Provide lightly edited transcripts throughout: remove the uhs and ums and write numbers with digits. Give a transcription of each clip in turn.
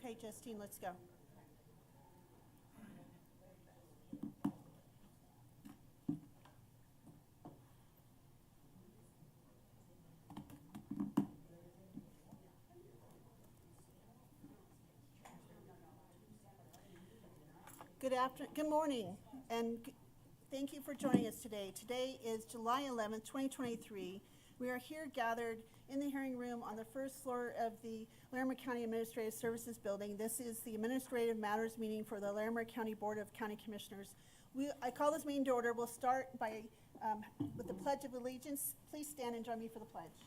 Okay, Justine, let's go. Good morning, and thank you for joining us today. Today is July 11th, 2023. We are here gathered in the hearing room on the first floor of the Larimer County Administrative Services Building. This is the Administrative Matters meeting for the Larimer County Board of County Commissioners. I call this meeting to order. We'll start with the Pledge of Allegiance. Please stand and join me for the pledge.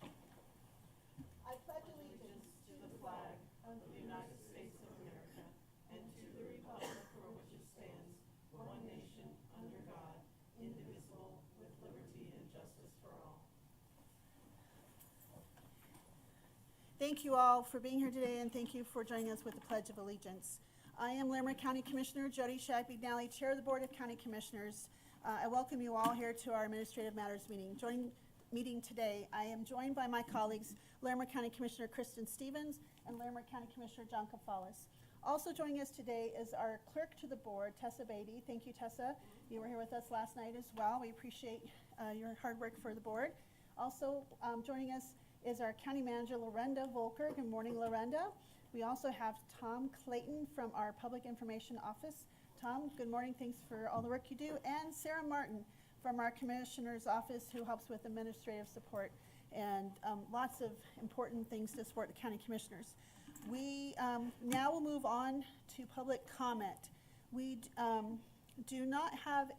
I pledge allegiance to the flag of the United States of America and to the republic for which it stands, one nation, under God, indivisible, with liberty and justice for all. Thank you all for being here today, and thank you for joining us with the Pledge of Allegiance. I am Larimer County Commissioner Jody Shag-McNally, Chair of the Board of County Commissioners. I welcome you all here to our Administrative Matters meeting today. I am joined by my colleagues, Larimer County Commissioner Kristen Stevens and Larimer County Commissioner John Kafalis. Also joining us today is our clerk to the board, Tessa Beatty. Thank you, Tessa. You were here with us last night as well. We appreciate your hard work for the board. Also joining us is our county manager, Lorenda Volker. Good morning, Lorenda. We also have Tom Clayton from our Public Information Office. Tom, good morning. Thanks for all the work you do. And Sarah Martin from our Commissioner's Office, who helps with administrative support and lots of important things to support the County Commissioners. We now will move on to public comment. We do not have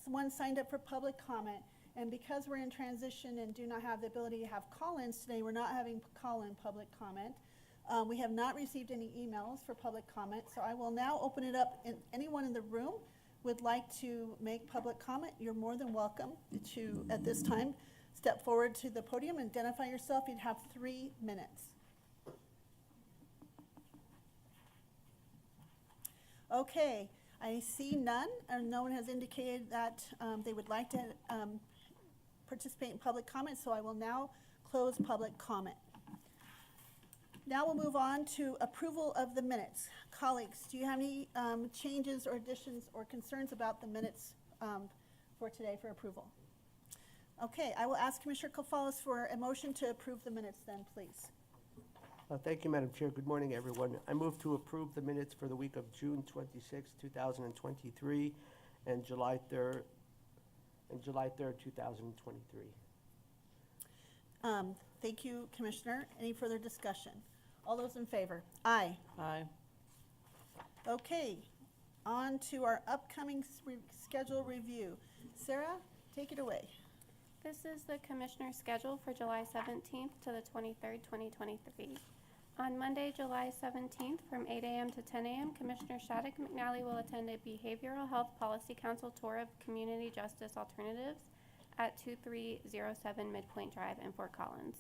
someone signed up for public comment, and because we're in transition and do not have the ability to have call-ins today, we're not having call-in public comment. We have not received any emails for public comment, so I will now open it up. And anyone in the room would like to make public comment, you're more than welcome to, at this time, step forward to the podium and identify yourself. You'd have 3 minutes. Okay, I see none, and no one has indicated that they would like to participate in public comment, so I will now close public comment. Now we'll move on to approval of the minutes. Colleagues, do you have any changes or additions or concerns about the minutes for today for approval? Okay, I will ask Commissioner Kafalis for a motion to approve the minutes then, please. Thank you, Madam Chair. Good morning, everyone. I move to approve the minutes for the week of June 26, 2023, and July 3rd, 2023. Thank you, Commissioner. Any further discussion? All those in favor? Aye. Aye. Okay, on to our upcoming schedule review. Sarah, take it away. This is the Commissioner's schedule for July 17th to the 23rd, 2023. On Monday, July 17th, from 8 a.m. to 10 a.m., Commissioner Shadegg-McNally will attend a Behavioral Health Policy Council tour of Community Justice Alternatives at 2307 Midpoint Drive in Fort Collins.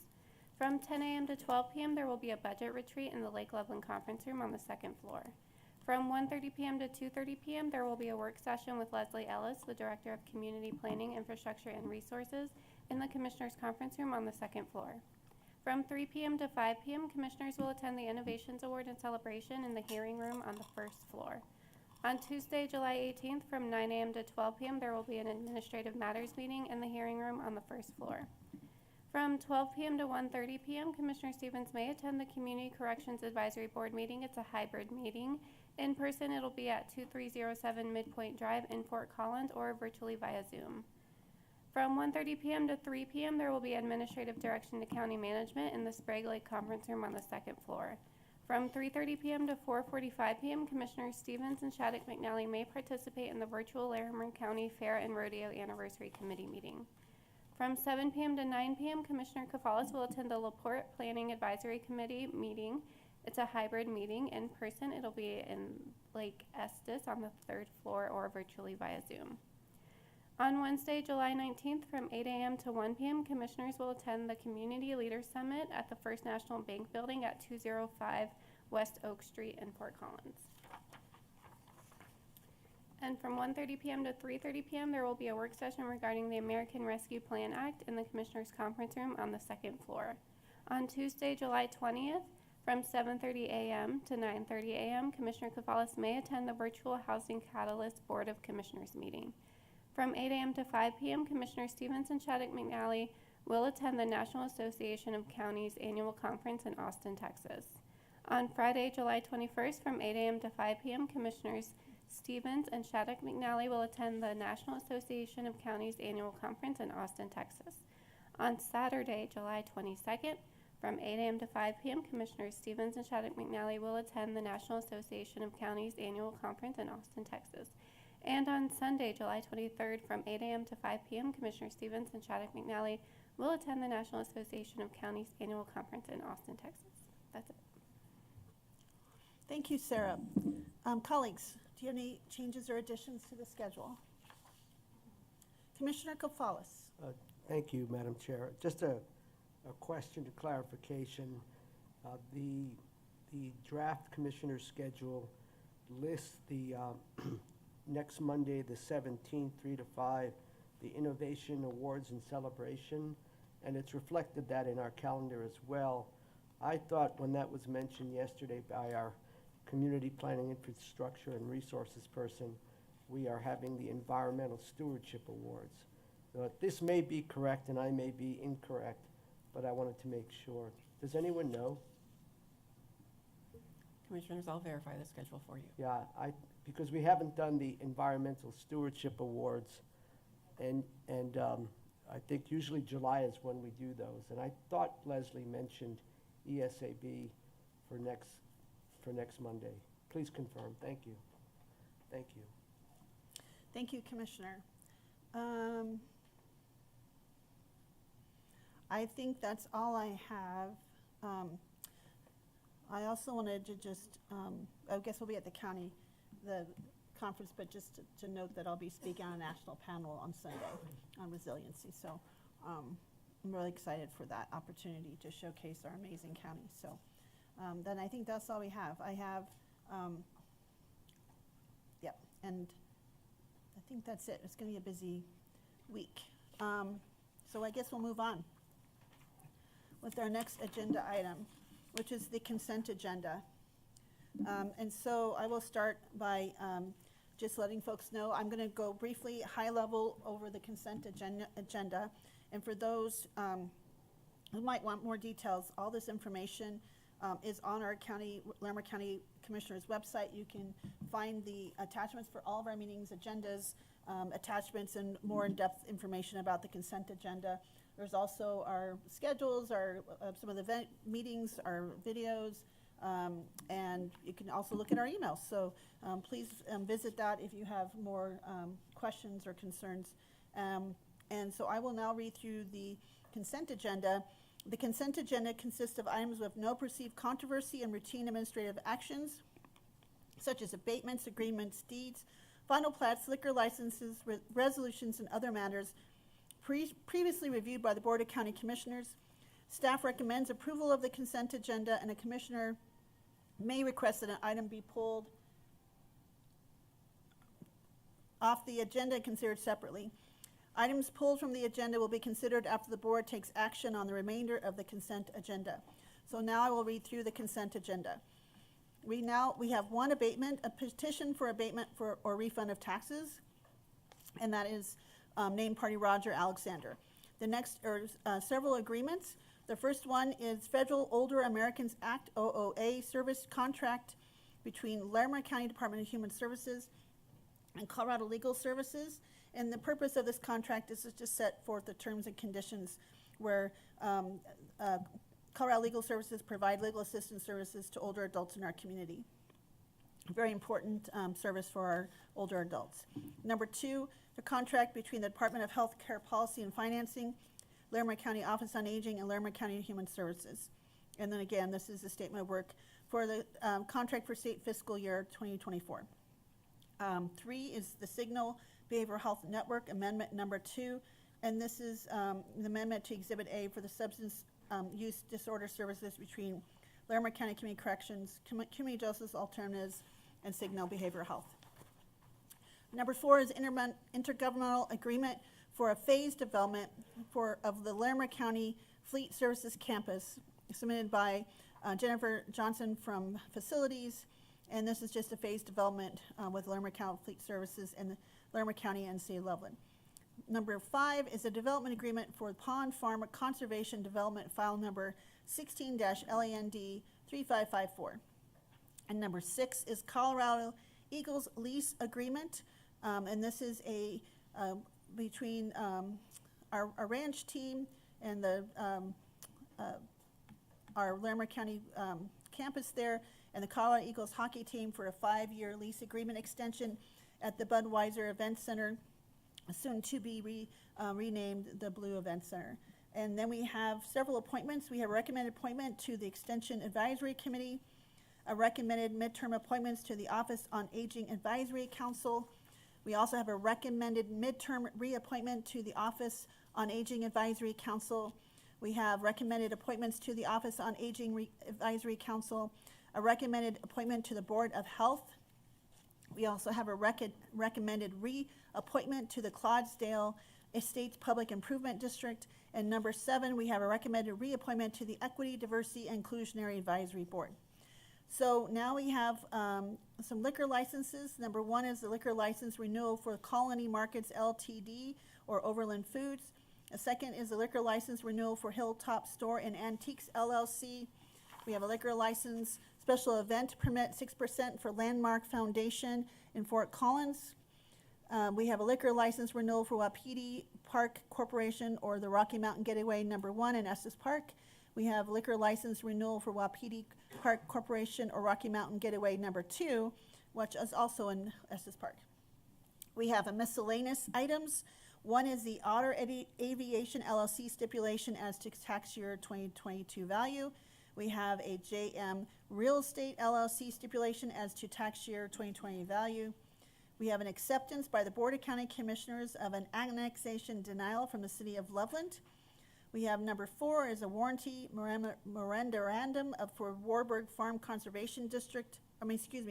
From 10 a.m. to 12 p.m., there will be a budget retreat in the Lake Loveland Conference Room on the second floor. From 1:30 p.m. to 2:30 p.m., there will be a work session with Leslie Ellis, the Director of Community Planning, Infrastructure, and Resources, in the Commissioners' Conference Room on the second floor. From 3 p.m. to 5 p.m., Commissioners will attend the Innovations Award and Celebration in the hearing room on the first floor. On Tuesday, July 18th, from 9 a.m. to 12 p.m., there will be an Administrative Matters meeting in the hearing room on the first floor. From 12 p.m. to 1:30 p.m., Commissioner Stevens may attend the Community Corrections Advisory Board meeting. It's a hybrid meeting. In person, it'll be at 2307 Midpoint Drive in Fort Collins or virtually via Zoom. From 1:30 p.m. to 3 p.m., there will be administrative direction to county management in the Sprague Lake Conference Room on the second floor. From 3:30 p.m. to 4:45 p.m., Commissioners Stevens and Shadegg-McNally may participate in the virtual Larimer County Fair and Rodeo Anniversary Committee meeting. From 7 p.m. to 9 p.m., Commissioner Kafalis will attend the LaPorte Planning Advisory Committee meeting. It's a hybrid meeting. In person, it'll be in Lake Estes on the third floor or virtually via Zoom. On Wednesday, July 19th, from 8 a.m. to 1 p.m., Commissioners will attend the Community Leaders Summit at the First National Bank Building at 205 West Oak Street in Fort Collins. And from 1:30 p.m. to 3:30 p.m., there will be a work session regarding the American Rescue Plan Act in the Commissioners' Conference Room on the second floor. On Tuesday, July 20th, From 7:30 a.m. to 9:30 a.m., Commissioner Gonzalez may attend the Virtual Housing Catalyst Board of Commissioners meeting. From 8 a.m. to 5 p.m., Commissioner Stevens and Shattuck McNally will attend the National Association of Counties Annual Conference in Austin, Texas. On Friday, July 21st, from 8 a.m. to 5 p.m., Commissioners Stevens and Shattuck McNally will attend the National Association of Counties Annual Conference in Austin, Texas. On Saturday, July 22nd, from 8 a.m. to 5 p.m., Commissioners Stevens and Shattuck McNally will attend the National Association of Counties Annual Conference in Austin, Texas. And on Sunday, July 23rd, from 8 a.m. to 5 p.m., Commissioner Stevens and Shattuck McNally will attend the National Association of Counties Annual Conference in Austin, Texas. That's it. Thank you, Sarah. Colleagues, do you have any changes or additions to the schedule? Commissioner Gonzalez. Thank you, Madam Chair. Just a question to clarification. The draft commissioner schedule lists the next Monday, the 17th, 3 to 5, the Innovation Awards and Celebration, and it's reflected that in our calendar as well. I thought when that was mentioned yesterday by our Community Planning Infrastructure and Resources person, we are having the Environmental Stewardship Awards. This may be correct and I may be incorrect, but I wanted to make sure. Does anyone know? Commissioners, I'll verify the schedule for you. Yeah, because we haven't done the Environmental Stewardship Awards, and I think usually July is when we do those. And I thought Leslie mentioned ESAB for next Monday. Please confirm. Thank you. Thank you. Thank you, Commissioner. I think that's all I have. I also wanted to just, I guess we'll be at the conference, but just to note that I'll be speaking on a national panel on Sunday on resiliency. So I'm really excited for that opportunity to showcase our amazing county. So then I think that's all we have. I have, yep, and I think that's it. It's going to be a busy week. So I guess we'll move on with our next agenda item, which is the consent agenda. And so I will start by just letting folks know, I'm going to go briefly high level over the consent agenda. And for those who might want more details, all this information is on our Larimer County Commissioner's website. You can find the attachments for all of our meetings, agendas, attachments, and more in-depth information about the consent agenda. There's also our schedules, some of the event meetings, our videos, and you can also look at our emails. So please visit that if you have more questions or concerns. And so I will now read through the consent agenda. The consent agenda consists of items with no perceived controversy and routine administrative actions, such as abatements, agreements, deeds, final plats, liquor licenses, resolutions, and other matters previously reviewed by the Board of County Commissioners. Staff recommends approval of the consent agenda, and a commissioner may request that an item be pulled off the agenda and considered separately. Items pulled from the agenda will be considered after the board takes action on the remainder of the consent agenda. So now I will read through the consent agenda. We have one abatement, a petition for abatement or refund of taxes, and that is named party Roger Alexander. The next are several agreements. The first one is Federal Older Americans Act, OOA, service contract between Larimer County Department of Human Services and Colorado Legal Services. And the purpose of this contract is to set forth the terms and conditions where Colorado Legal Services provide legal assistance services to older adults in our community. Very important service for our older adults. Number two, the contract between the Department of Health Care Policy and Financing, Larimer County Office on Aging, and Larimer County Human Services. And then again, this is the statement of work for the contract for state fiscal year 2024. Three is the Signal Behavioral Health Network Amendment number 2, and this is the amendment to Exhibit A for the substance use disorder services between Larimer County Community Corrections, Community Justice Alternatives, and Signal Behavioral Health. Number 4 is intergovernmental agreement for a phased development of the Larimer County Fleet Services Campus, submitted by Jennifer Johnson from Facilities, and this is just a phased development with Larimer County Fleet Services and the Larimer County and City of Loveland. Number 5 is a development agreement for Pond Farm Conservation Development, file number 16-LAND 3554. And number 6 is Colorado Eagles lease agreement, and this is a between our ranch team and the our Larimer County campus there, and the Colorado Eagles hockey team for a 5-year lease agreement extension at the Budweiser Event Center, soon to be renamed the Blue Event Center. And then we have several appointments. We have a recommended appointment to the Extension Advisory Committee, a recommended midterm appointments to the Office on Aging Advisory Council. We also have a recommended midterm reappointment to the Office on Aging Advisory Council. We have recommended appointments to the Office on Aging Advisory Council, a recommended appointment to the Board of Health. We also have a recommended reappointment to the Clydesdale Estates Public Improvement District. And number 7, we have a recommended reappointment to the Equity, Diversity, and Inclusionary Advisory Board. So now we have some liquor licenses. Number 1 is the liquor license renewal for Colony Markets LTD or Overland Foods. A second is the liquor license renewal for Hilltop Store and Antiques LLC. We have a liquor license special event permit 6% for Landmark Foundation in Fort Collins. We have a liquor license renewal for Wapiti Park Corporation or the Rocky Mountain Getaway number 1 in Estes Park. We have liquor license renewal for Wapiti Park Corporation or Rocky Mountain Getaway number 2, which is also in Estes Park. We have a miscellaneous items. One is the Otter Aviation LLC stipulation as to tax year 2022 value. We have a JM Real Estate LLC stipulation as to tax year 2020 value. We have an acceptance by the Board of County Commissioners of an annexation denial from the City of Loveland. We have number 4 is a warranty memorandum for Warburg Farm Conservation District,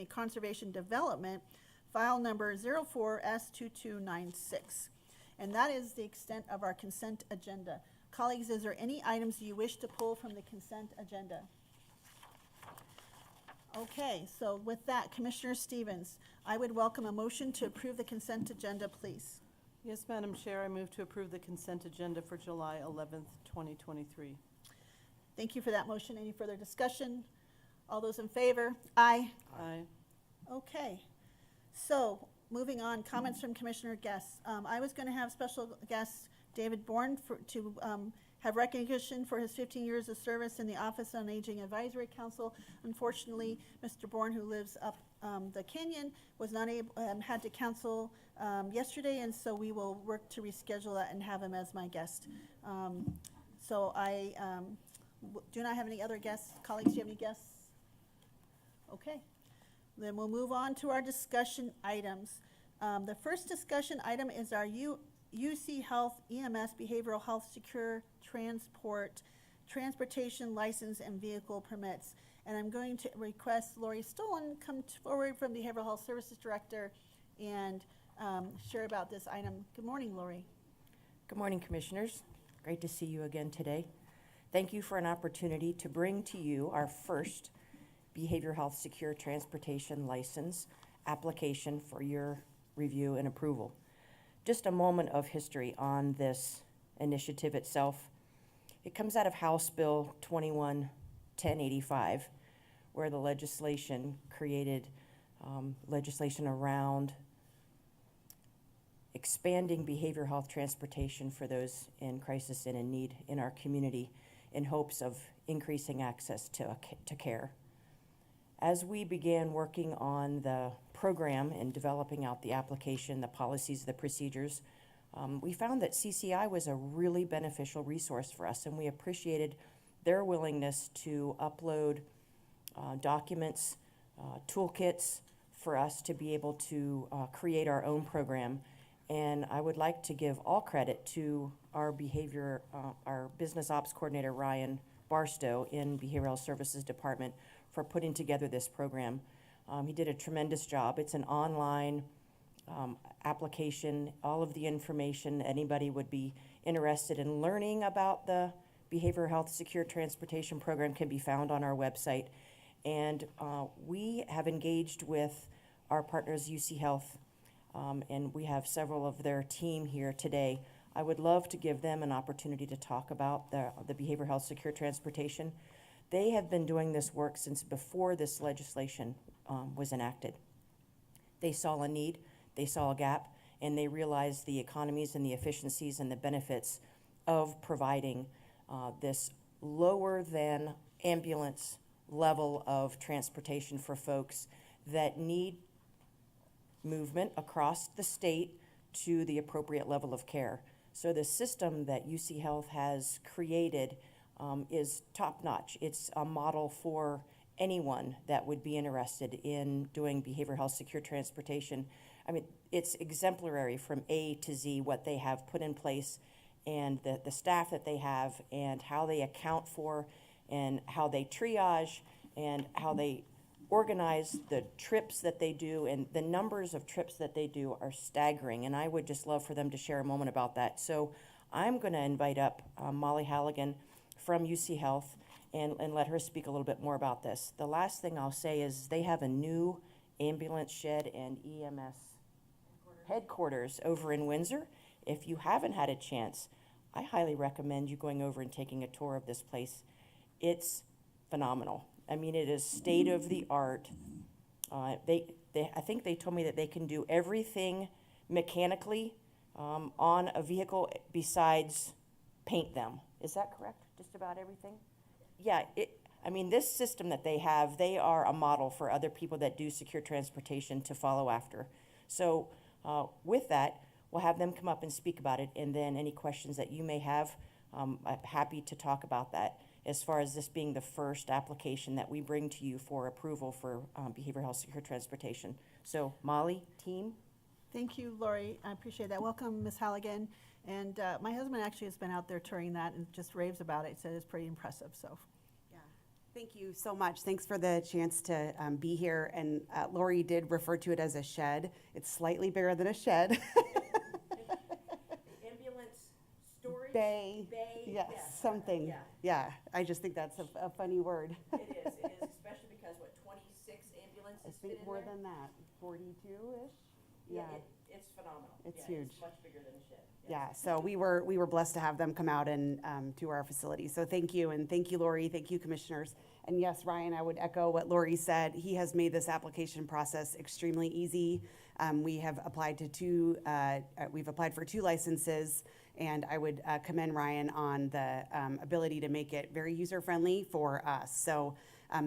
Conservation Development, file number 04S2296. And that is the extent of our consent agenda. Colleagues, is there any items you wish to pull from the consent agenda? Okay, so with that, Commissioner Stevens, I would welcome a motion to approve the consent agenda, please. Yes, Madam Chair, I move to approve the consent agenda for July 11th, 2023. Thank you for that motion. Any further discussion? All those in favor? Aye. Aye. Okay, so moving on, comments from Commissioner guests. I was going to have special guest David Bourne to have recognition for his 15 years of service in the Office on Aging Advisory Council. Unfortunately, Mr. Bourne, who lives up the canyon, was not able, had to cancel yesterday, and so we will work to reschedule that and have him as my guest. So I do not have any other guests. Colleagues, do you have any guests? Okay. Then we'll move on to our discussion items. The first discussion item is our UC Health EMS Behavioral Health Secure Transportation License and Vehicle Permits. And I'm going to request Lori Stolen come forward from Behavioral Health Services Director and share about this item. Good morning, Lori. Good morning, Commissioners. Great to see you again today. Thank you for an opportunity to bring to you our first Behavioral Health Secure Transportation License application for your review and approval. Just a moment of history on this initiative itself. It comes out of House Bill 21-1085, where the legislation created legislation around expanding behavioral health transportation for those in crisis and in need in our community in hopes of increasing access to care. As we began working on the program and developing out the application, the policies, the procedures, we found that CCI was a really beneficial resource for us, and we appreciated their willingness to upload documents, toolkits for us to be able to create our own program. And I would like to give all credit to our business ops coordinator, Ryan Barstow, in Behavioral Services Department for putting together this program. He did a tremendous job. It's an online application. All of the information anybody would be interested in learning about the behavioral health secure transportation program can be found on our website. And we have engaged with our partners, UC Health, and we have several of their team here today. I would love to give them an opportunity to talk about the behavioral health secure transportation. They have been doing this work since before this legislation was enacted. They saw a need, they saw a gap, and they realized the economies and the efficiencies and the benefits of providing this lower than ambulance level of transportation for folks that need movement across the state to the appropriate level of care. So the system that UC Health has created is top-notch. It's a model for anyone that would be interested in doing behavioral health secure transportation. I mean, it's exemplary from A to Z what they have put in place, and the staff that they have, and how they account for, and how they triage, and how they organize the trips that they do, and the numbers of trips that they do are staggering, and I would just love for them to share a moment about that. So I'm going to invite up Molly Halligan from UC Health and let her speak a little bit more about this. The last thing I'll say is they have a new ambulance shed and EMS headquarters over in Windsor. If you haven't had a chance, I highly recommend you going over and taking a tour of this place. It's phenomenal. I mean, it is state of the art. I think they told me that they can do everything mechanically on a vehicle besides paint them. Is that correct? Just about everything? Yeah, I mean, this system that they have, they are a model for other people that do secure transportation to follow after. So with that, we'll have them come up and speak about it, and then any questions that you may have, I'm happy to talk about that, as far as this being the first application that we bring to you for approval for behavioral health secure transportation. So Molly, team? Thank you, Lori. I appreciate that. Welcome, Ms. Halligan. And my husband actually has been out there touring that and just raves about it. Said it's pretty impressive. So, Yeah, thank you so much. Thanks for the chance to be here. And Lori did refer to it as a shed. It's slightly bigger than a shed. Ambulance storage? Bay. Yes, Something. yeah. Yeah, I just think that's a funny word. It is, especially because, 26 ambulances I think more than that, 42-ish? Yeah. It's phenomenal. It's huge. It's much bigger than a shed. Yeah, so we were blessed to have them come out and to our facility. So thank you, and thank you, Lori. Thank you, commissioners. And yes, Ryan, I would echo what Lori said. He has made this application process extremely easy. We have applied to we've applied for 2 licenses, and I would commend Ryan on the ability to make it very user-friendly for us. So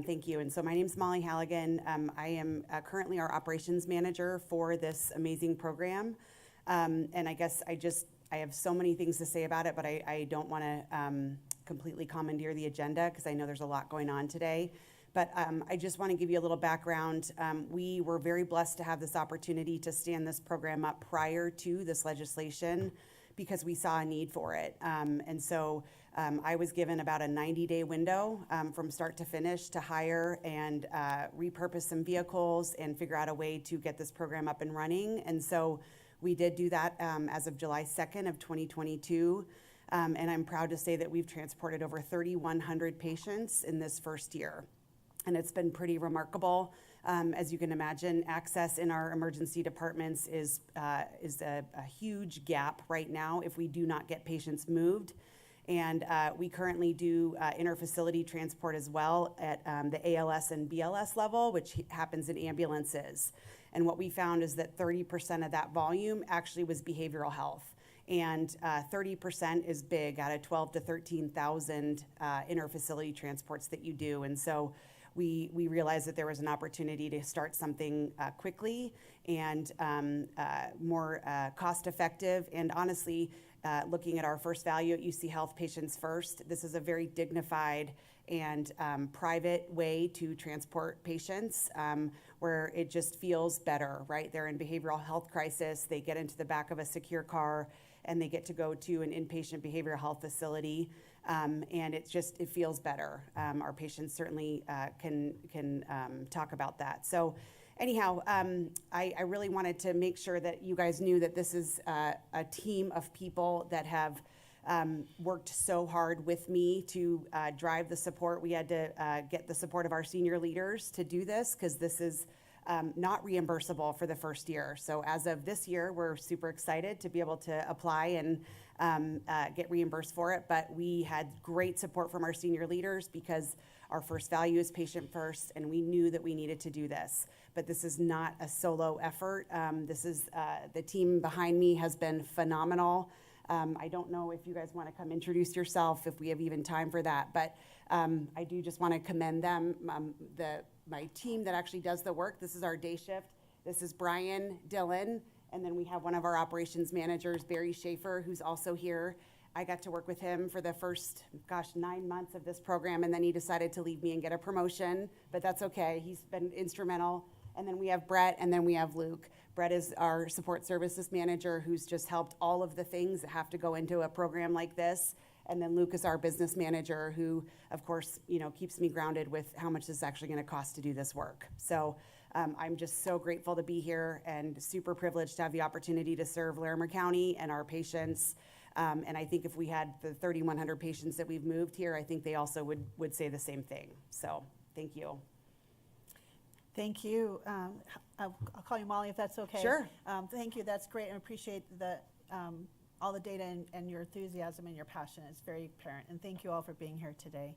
thank you. And so my name's Molly Halligan. I am currently our operations manager for this amazing program. And I guess I have so many things to say about it, but I don't want to completely commandeer the agenda because I know there's a lot going on today. But I just want to give you a little background. We were very blessed to have this opportunity to stand this program up prior to this legislation because we saw a need for it. And so I was given about a 90-day window from start to finish to hire and repurpose some vehicles and figure out a way to get this program up and running. And so we did do that as of July 2nd of 2022. And I'm proud to say that we've transported over 3,100 patients in this first year. And it's been pretty remarkable. As you can imagine, access in our emergency departments is a huge gap right now if we do not get patients moved. And we currently do interfacility transport as well at the ALS and BLS level, which happens in ambulances. And what we found is that 30% of that volume actually was behavioral health. And 30% is big out of 12 to 13,000 interfacility transports that you do. And so we realized that there was an opportunity to start something quickly and more cost effective. And honestly, looking at our first value at UC Health, Patients First, this is a very dignified and private way to transport patients where it just feels better, right? They're in behavioral health crisis, they get into the back of a secure car and they get to go to an inpatient behavioral health facility. And it feels better. Our patients certainly can talk about that. So anyhow, I really wanted to make sure that you guys knew that this is a team of people that have worked so hard with me to drive the support. We had to get the support of our senior leaders to do this because this is not reimbursable for the first year. So as of this year, we're super excited to be able to apply and get reimbursed for it. But we had great support from our senior leaders because our first value is patient first, and we knew that we needed to do this. But this is not a solo effort. This is the team behind me has been phenomenal. I don't know if you guys want to come introduce yourself, if we have even time for that, but I do just want to commend them. My team that actually does the work, this is our day shift. This is Brian Dillon, and then we have one of our operations managers, Barry Schaefer, who's also here. I got to work with him for the first, 9 months of this program, and then he decided to leave me and get a promotion, but that's okay. He's been instrumental. And then we have Brett, and then we have Luke. Brett is our support services manager who's just helped all of the things that have to go into a program like this. And then Luke is our business manager who, of course, keeps me grounded with how much this is actually going to cost to do this work. So I'm just so grateful to be here and super privileged to have the opportunity to serve Larimer County and our patients. And I think if we had the 3,100 patients that we've moved here, I think they also would say the same thing. So thank you. Thank you. I'll call you Molly if that's okay. Sure. Thank you. That's great. I appreciate all the data and your enthusiasm and your passion. It's very apparent. And thank you all for being here today.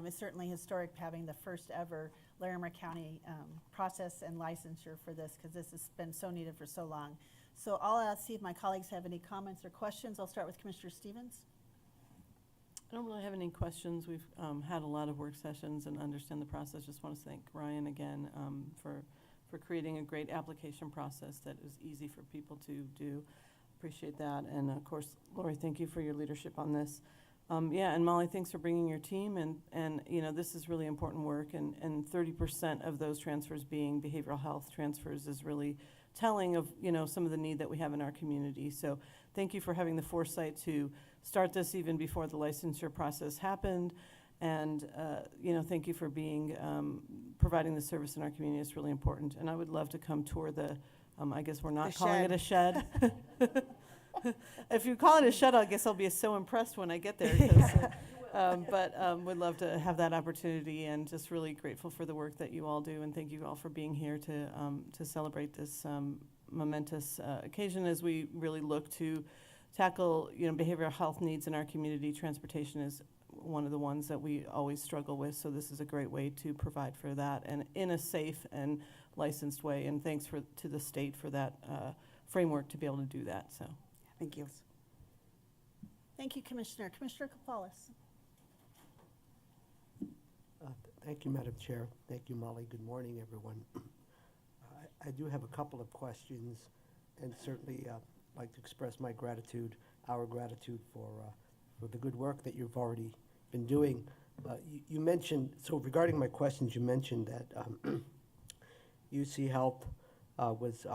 It's certainly historic having the first ever Larimer County process and licensure for this because this has been so needed for so long. So I'll see if my colleagues have any comments or questions. I'll start with Commissioner Stevens. I don't really have any questions. We've had a lot of work sessions and understand the process. Just want to thank Ryan again for creating a great application process that is easy for people to do. Appreciate that. And of course, Lori, thank you for your leadership on this. Yeah, and Molly, thanks for bringing your team. And this is really important work. And 30% of those transfers being behavioral health transfers is really telling of some of the need that we have in our community. So thank you for having the foresight to start this even before the licensure process happened. And, thank you for providing the service in our community. It's really important. And I would love to come tour I guess we're not calling it a shed. If you call it a shed, I guess I'll be so impressed when I get there. But would love to have that opportunity and just really grateful for the work that you all do. And thank you all for being here to celebrate this momentous occasion as we really look to tackle behavioral health needs in our community. Transportation is one of the ones that we always struggle with, so this is a great way to provide for that and in a safe and licensed way. And thanks to the state for that framework to be able to do that. So Thank you. Thank you, Commissioner. Commissioner Kapalus. Thank you, Madam Chair. Thank you, Molly. Good morning, everyone. I do have a couple of questions, and certainly like to express our gratitude for the good work that you've already been doing. You mentioned, so regarding my questions, you mentioned that UC Health was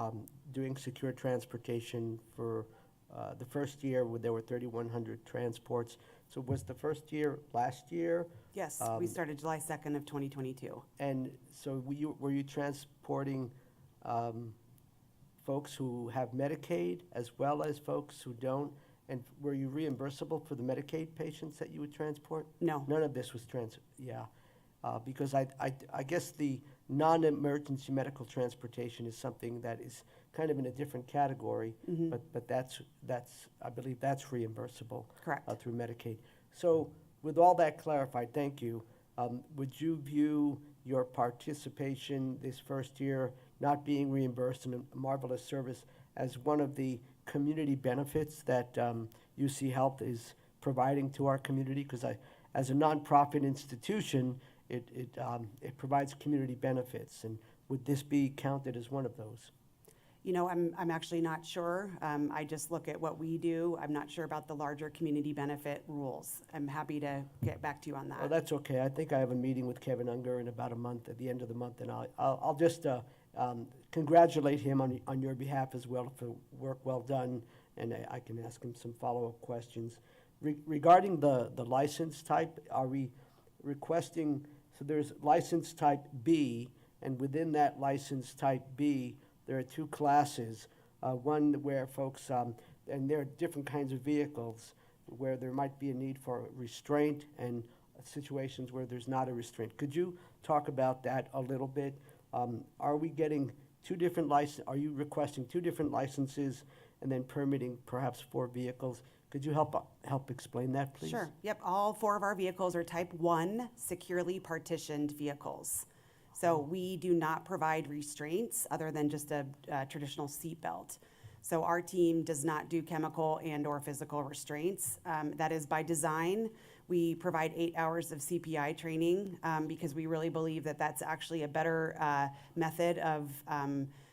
doing secure transportation for the first year where there were 3,100 transports. So was the first year last year? Yes, we started July 2nd of 2022. And so were you transporting folks who have Medicaid as well as folks who don't? And were you reimbursable for the Medicaid patients that you would transport? No. None of this was because I guess the non-emergency medical transportation is something that is kind of in a different category, but that's I believe that's reimbursable. Correct. Through Medicaid. So with all that clarified, thank you. Would you view your participation this first year not being reimbursed in a marvelous service as one of the community benefits that UC Health is providing to our community? Because as a nonprofit institution, it provides community benefits, and would this be counted as one of those? I'm actually not sure. I just look at what we do. I'm not sure about the larger community benefit rules. I'm happy to get back to you on that. Oh, that's okay. I think I have a meeting with Kevin Unger in about a month, at the end of the month, and I'll just congratulate him on your behalf as well for work well done, and I can ask him some follow-up questions. Regarding the license type, are we requesting, so there's license type B, and within that license type B, there are two classes. One where folks, and there are different kinds of vehicles. where there might be a need for restraint and situations where there's not a restraint. Could you talk about that a little bit? Are we getting two different are you requesting two different licenses and then permitting perhaps 4 vehicles? Could you help explain that, please? Sure. Yep. All 4 of our vehicles are type 1 securely partitioned vehicles. So we do not provide restraints other than just a traditional seatbelt. So our team does not do chemical and/or physical restraints. That is by design. We provide 8 hours of CPI training because we really believe that that's actually a better method of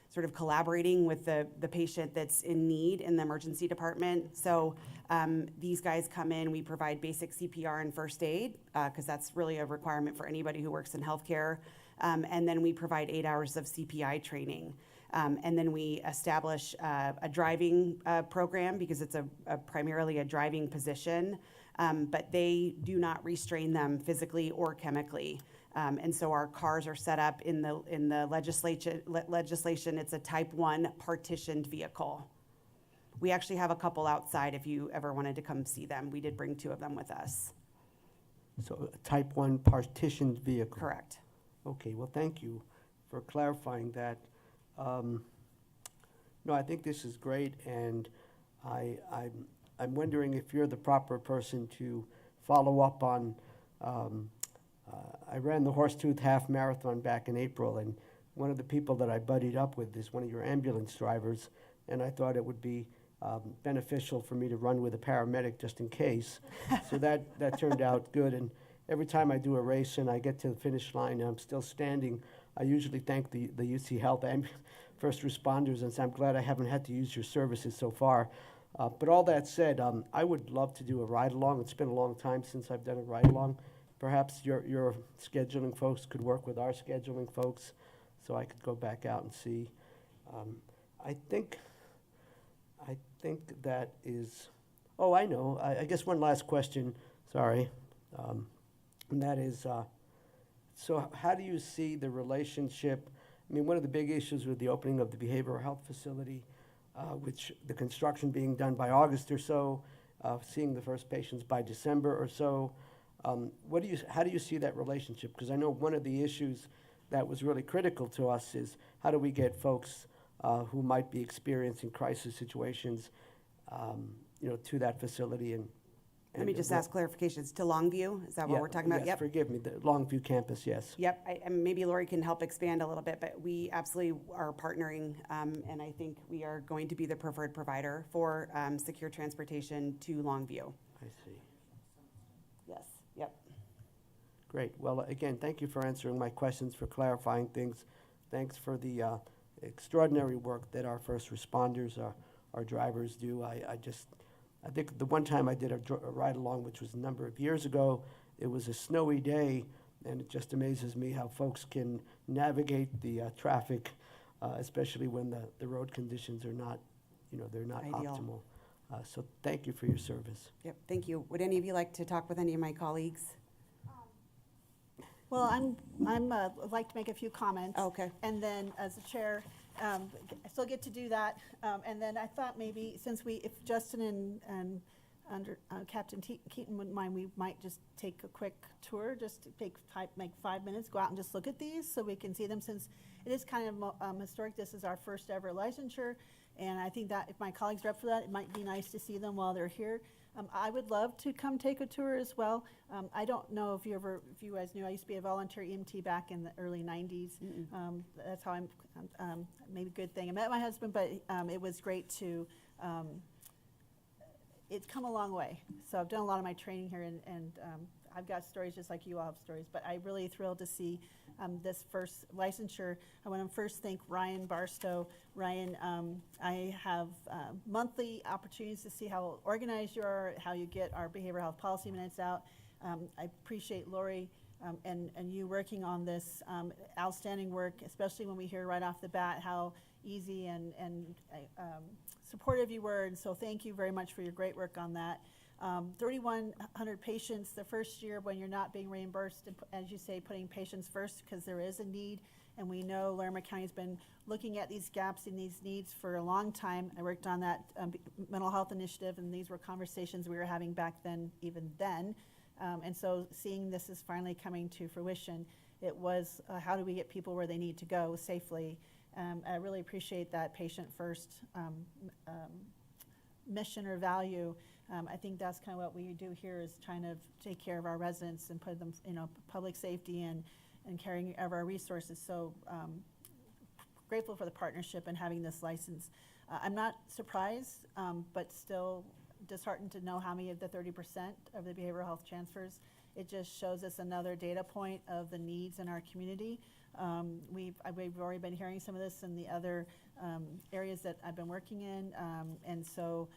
sort of collaborating with the patient that's in need in the emergency department. So these guys come in, we provide basic CPR and first aid because that's really a requirement for anybody who works in healthcare. And then we provide 8 hours of CPI training. And then we establish a driving program because it's primarily a driving position, but they do not restrain them physically or chemically. And so our cars are set up in the legislation. It's a type 1 partitioned vehicle. We actually have a couple outside if you ever wanted to come see them. We did bring 2 of them with us. So a type 1 partitioned vehicle? Correct. Okay, well, thank you for clarifying that. No, I think this is great, and I'm wondering if you're the proper person to follow up on. I ran the Horsetooth Half Marathon back in April, and one of the people that I buddied up with is one of your ambulance drivers, and I thought it would be beneficial for me to run with a paramedic just in case. So that turned out good, and every time I do a race and I get to the finish line and I'm still standing, I usually thank the UC Health first responders and say, I'm glad I haven't had to use your services so far. But all that said, I would love to do a ride-along. It's been a long time since I've done a ride-along. Perhaps your scheduling folks could work with our scheduling folks so I could go back out and see. I think that is, oh, I know. I guess one last question, sorry. And that is, so how do you see the relationship? I mean, one of the big issues with the opening of the behavioral health facility, which the construction being done by August or so, seeing the first patients by December or so. How do you see that relationship? Because I know one of the issues that was really critical to us is how do we get folks who might be experiencing crisis situations, to that facility and Let me just ask clarifications. To Longview, is that what we're talking about? Yes, Yep. forgive me, the Longview campus, yes. Yep, and maybe Lori can help expand a little bit, but we absolutely are partnering, and I think we are going to be the preferred provider for secure transportation to Longview. I see. Yes, yep. Great. Well, again, thank you for answering my questions, for clarifying things. Thanks for the extraordinary work that our first responders, our drivers do. I think the one time I did a ride-along, which was a number of years ago, it was a snowy day, and it just amazes me how folks can navigate the traffic, especially when the road conditions are not, they're not Ideal. optimal. So thank you for your service. Yep, thank you. Would any of you like to talk with any of my colleagues? Well, I'd like to make a few comments. Okay. And then as the chair, I still get to do that. And then I thought maybe if Justin and Captain Keaton wouldn't mind, we might just take a quick tour, just to make 5 minutes, go out and just look at these so we can see them, since it is kind of historic. This is our first ever licensure. And I think that if my colleagues are up for that, it might be nice to see them while they're here. I would love to come take a tour as well. I don't know if you guys knew, I used to be a volunteer EMT back in the early 90s. That's how maybe a good thing. I met my husband, but it was great to, it's come a long way. So I've done a lot of my training here, and I've got stories just like you all have stories, but I'm really thrilled to see this first licensure. I want to first thank Ryan Barstow. Ryan, I have monthly opportunities to see how organized you are, how you get our behavioral health policy minutes out. I appreciate Lori and you working on this outstanding work, especially when we hear right off the bat how easy and supportive you were, and so thank you very much for your great work on that. 3,100 patients the first year when you're not being reimbursed, and, as you say, putting patients first because there is a need And we know Larimer County's been looking at these gaps and these needs for a long time. I worked on that mental health initiative, and these were conversations we were having back then, even then. And so seeing this is finally coming to fruition, it was how do we get people where they need to go safely? I really appreciate that patient first mission or value. I think that's kind of what we do here, is trying to take care of our residents and put them, public safety and caring of our resources. So grateful for the partnership and having this license. I'm not surprised, but still disheartened to know how many of the 30% of the behavioral health transfers. It just shows us another data point of the needs in our community. We've already been hearing some of this in the other areas that I've been working in, and so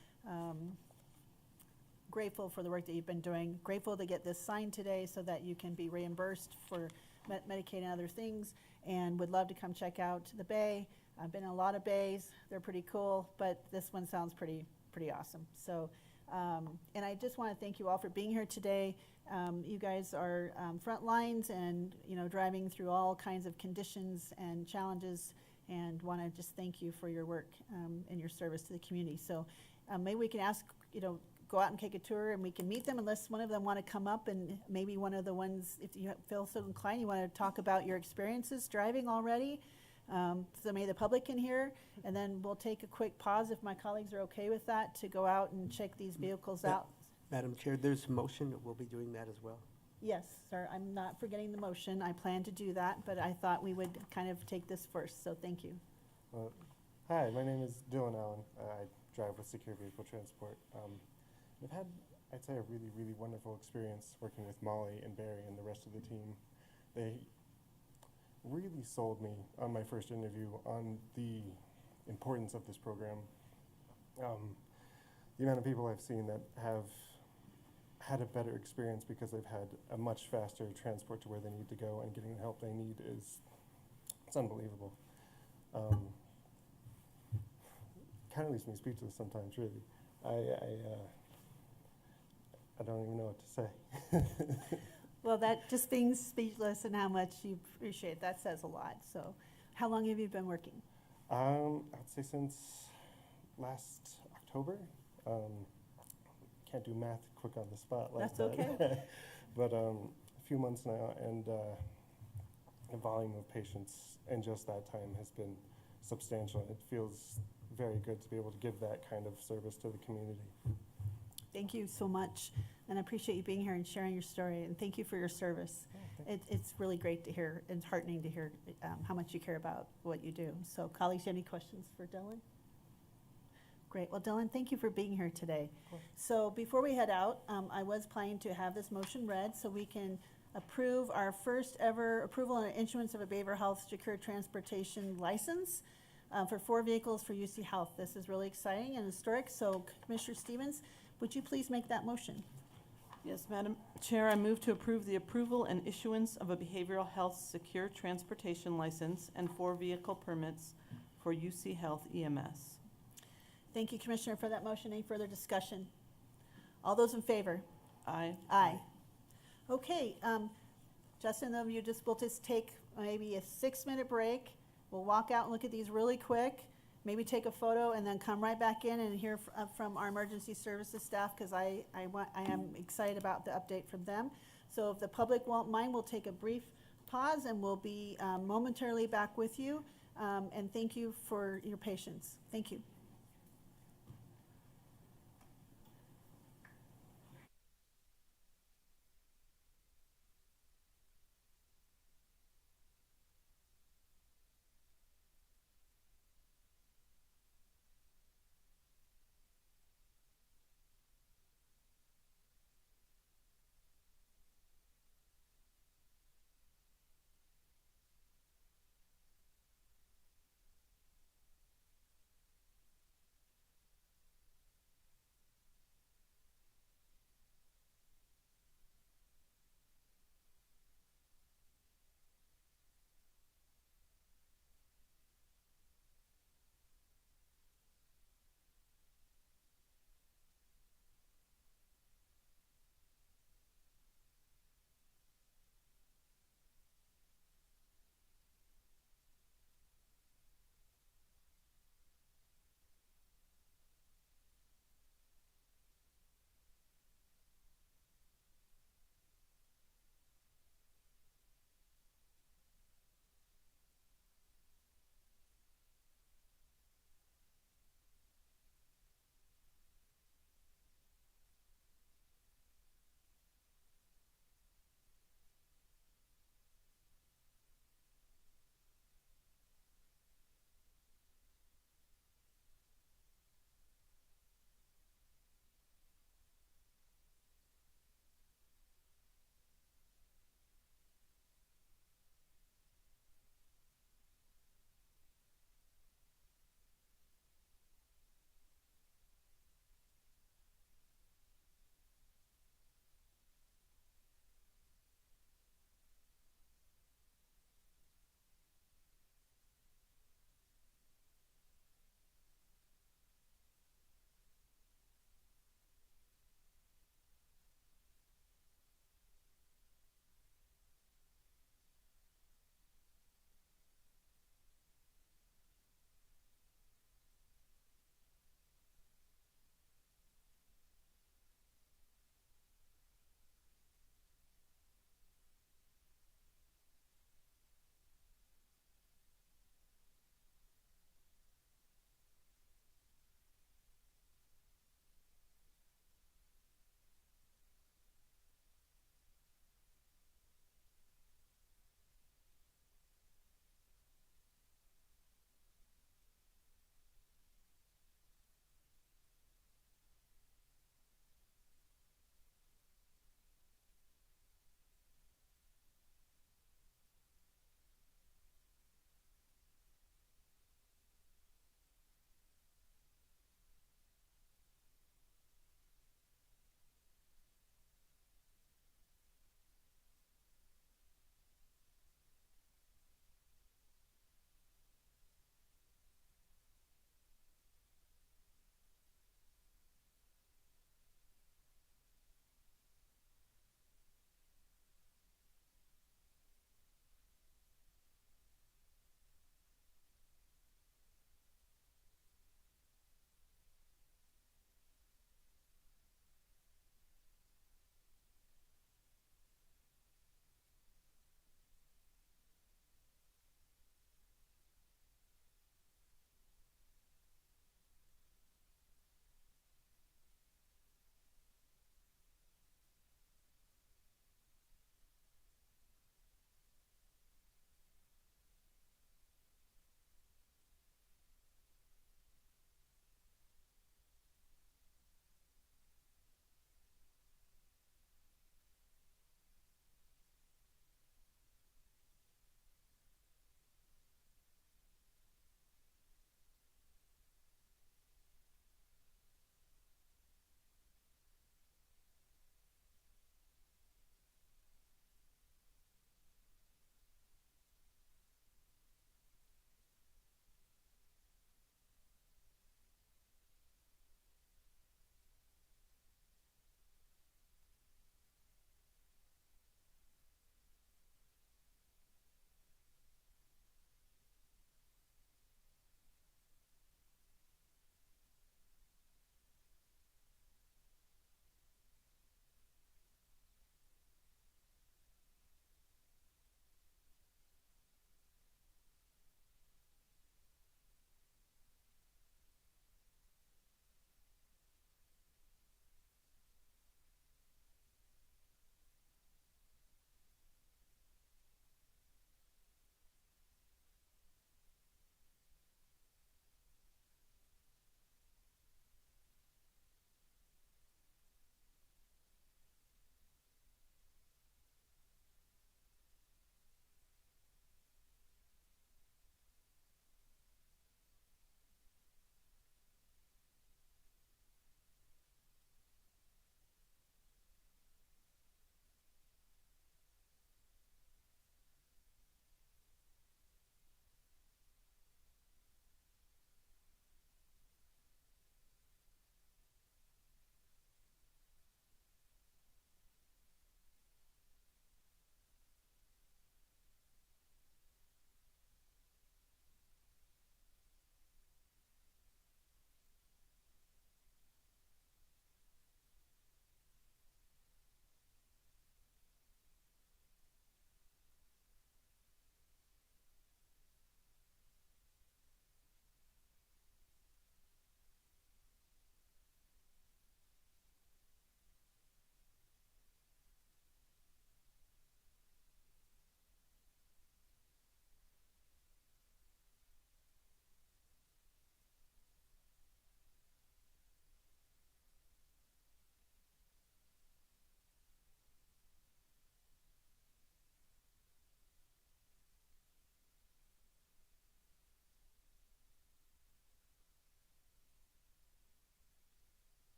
grateful for the work that you've been doing. Grateful to get this signed today so that you can be reimbursed for Medicaid and other things, and would love to come check out the Bay. I've been in a lot of bays. They're pretty cool, but this one sounds pretty awesome. So, and I just want to thank you all for being here today. You guys are front lines and, driving through all kinds of conditions and challenges, and want to just thank you for your work and your service to the community. So maybe we can ask, go out and take a tour and we can meet them, unless one of them want to come up, and maybe one of the ones, if you feel so inclined, you want to talk about your experiences driving already. So maybe the public can hear, and then we'll take a quick pause if my colleagues are okay with that, to go out and check these vehicles out. Madam Chair, there's a motion that we'll be doing that as well. Yes, sir, I'm not forgetting the motion. I plan to do that, but I thought we would kind of take this first, so thank you. Hi, my name is Dylan Allen. I drive with Secure Vehicle Transport. I've had, I'd say, a really, really wonderful experience working with Molly and Barry and the rest of the team. They really sold me on my first interview on the importance of this program. The amount of people I've seen that have had a better experience because they've had a much faster transport to where they need to go and getting the help they need it's unbelievable. Kind of leaves me speechless sometimes, really. I don't even know what to say. Well, that just being speechless and how much you appreciate, that says a lot. So how long have you been working? I'd say since last October. Can't do math quick on the spot like That's that. okay. But a few months now, and the volume of patients in just that time has been substantial. It feels very good to be able to give that kind of service to the community. Thank you so much, and I appreciate you being here and sharing your story, and thank you for your service. It's really great to hear, and heartening to hear how much you care about what you do. So colleagues, do you have any questions for Dylan? Great. Well, Dylan, thank you for being here today. So before we head out, I was planning to have this motion read so we can approve our first ever approval and issuance of a behavioral health secure transportation license for 4 vehicles for UC Health. This is really exciting and historic. So Commissioner Stevens, would you please make that motion? Yes, Madam Chair, I move to approve the approval and issuance of a behavioral health secure transportation license and 4 vehicle permits for UC Health EMS. Thank you, Commissioner, for that motion. Any further discussion? All those in favor? Aye. Aye. Okay, Justin, we'll just take maybe a 6-minute break. We'll walk out and look at these really quick, maybe take a photo, and then come right back in and hear from our emergency services staff, because I am excited about the update from them. So if the public won't mind, we'll take a brief pause, and we'll be momentarily back with you. And thank you for your patience. Thank you.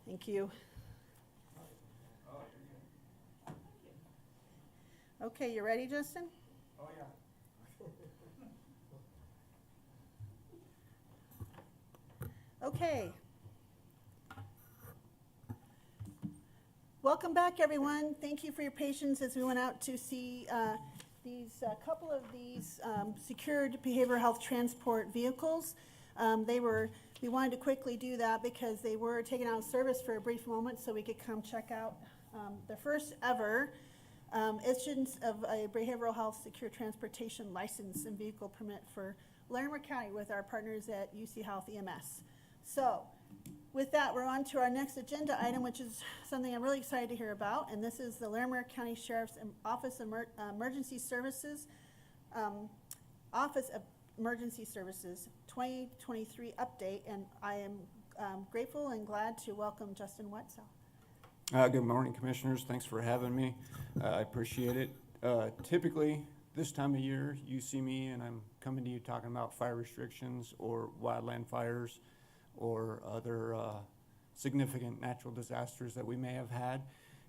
Thank you. Okay, you ready, Justin? Oh, yeah. Okay. Welcome back, everyone. Thank you for your patience as we went out to see couple of these secured behavioral health transport vehicles. We wanted to quickly do that because they were taken out of service for a brief moment so we could come check out the first ever issuance of a behavioral health secure transportation license and vehicle permit for Larimer County with our partners at UC Health EMS. So with that, we're on to our next agenda item, which is something I'm really excited to hear about, and this is the Larimer County Sheriff's Office of Emergency Services, Office of Emergency Services 2023 update, and I am grateful and glad to welcome Justin Wetzel. Good morning, Commissioners. Thanks for having me. I appreciate it. Typically, this time of year, you see me and I'm coming to you talking about fire restrictions or wildland fires or other significant natural disasters that we may have had.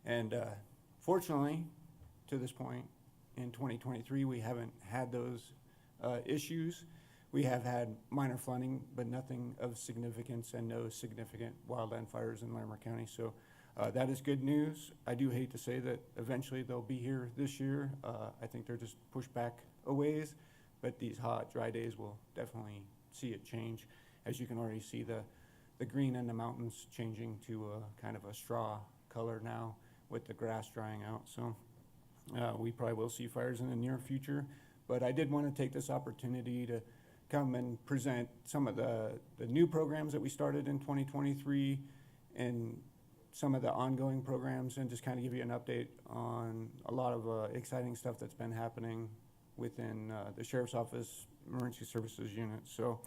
And fortunately, to this point in 2023, we haven't had those issues. We have had minor flooding, but nothing of significance and no significant wildland fires in Larimer County. So that is good news. I do hate to say that eventually they'll be here this year. I think they're just pushed back a ways, but these hot, dry days will definitely see it change. As you can already see, the green in the mountains changing to a kind of a straw color now with the grass drying out. So we probably will see fires in the near future, but I did want to take this opportunity to come and present some of the new programs that we started in 2023 and some of the ongoing programs, and just kind of give you an update on a lot of exciting stuff that's been happening within the Sheriff's Office Emergency Services Unit. So,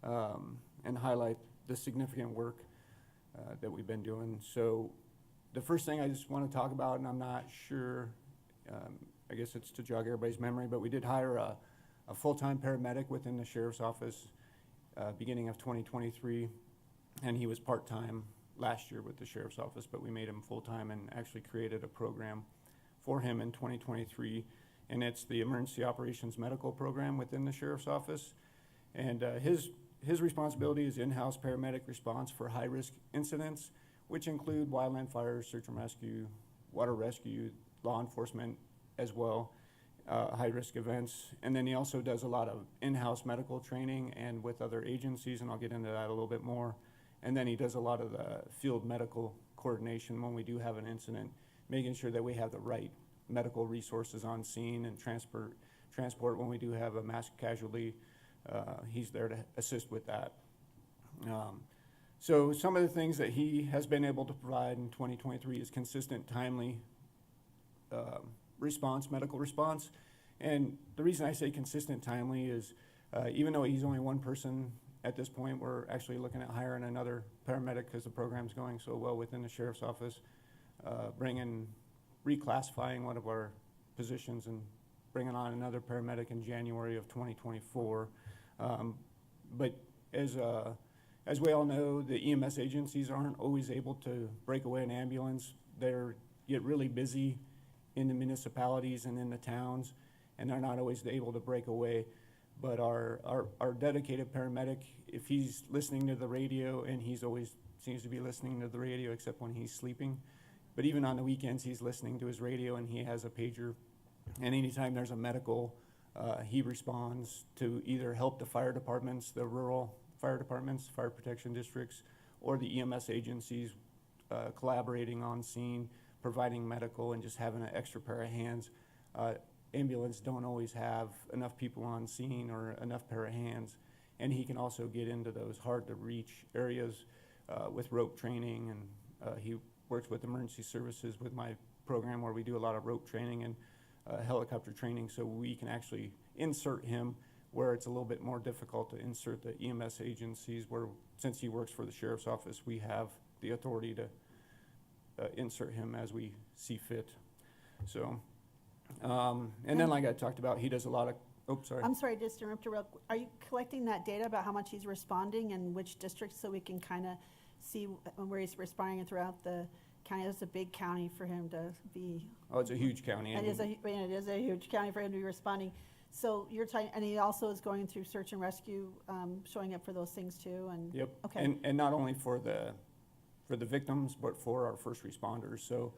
and highlight the significant work that we've been doing. So the first thing I just want to talk about, and I'm not sure, I guess it's to jog everybody's memory, but we did hire a full-time paramedic within the Sheriff's Office beginning of 2023, and he was part-time last year with the Sheriff's Office, but we made him full-time and actually created a program for him in 2023, and it's the Emergency Operations Medical Program within the Sheriff's Office. And his responsibility is in-house paramedic response for high-risk incidents, which include wildland fires, search and rescue, water rescue, law enforcement as well, high-risk events. And then he also does a lot of in-house medical training and with other agencies, and I'll get into that a little bit more. And then he does a lot of the field medical coordination when we do have an incident, making sure that we have the right medical resources on scene and transport when we do have a mass casualty. He's there to assist with that. So some of the things that he has been able to provide in 2023 is consistent, timely medical response. And the reason I say consistent, timely is even though he's only one person at this point, we're actually looking at hiring another paramedic because the program's going so well within the Sheriff's Office, reclassifying one of our positions and bringing on another paramedic in January of 2024. But as we all know, the EMS agencies aren't always able to break away an ambulance. They get really busy in the municipalities and in the towns, and they're not always able to break away. But our dedicated paramedic, if he's listening to the radio, and he's always seems to be listening to the radio except when he's sleeping, but even on the weekends he's listening to his radio and he has a pager. And anytime there's a medical, he responds to either help the fire departments, the rural fire departments, fire protection districts, or the EMS agencies collaborating on scene, providing medical, and just having an extra pair of hands. Ambulance don't always have enough people on scene or enough pair of hands, and he can also get into those hard to reach areas with rope training, and he works with emergency services with my program where we do a lot of rope training and helicopter training, so we can actually insert him where it's a little bit more difficult to insert the EMS agencies, where since he works for the Sheriff's Office, we have the authority to insert him as we see fit. So and then like I talked about, he does a lot of, sorry. I'm sorry, just to interrupt you real quick. Are you collecting that data about how much he's responding and which districts so we can kind of see where he's responding throughout the county. It's a big county for him to be, Oh, it's a huge county. and it is a huge county for him to be responding. So you're talking, and he also is going through search and rescue, showing up for those things too, and? Yep. Okay. And not only for the victims, but for our first responders. So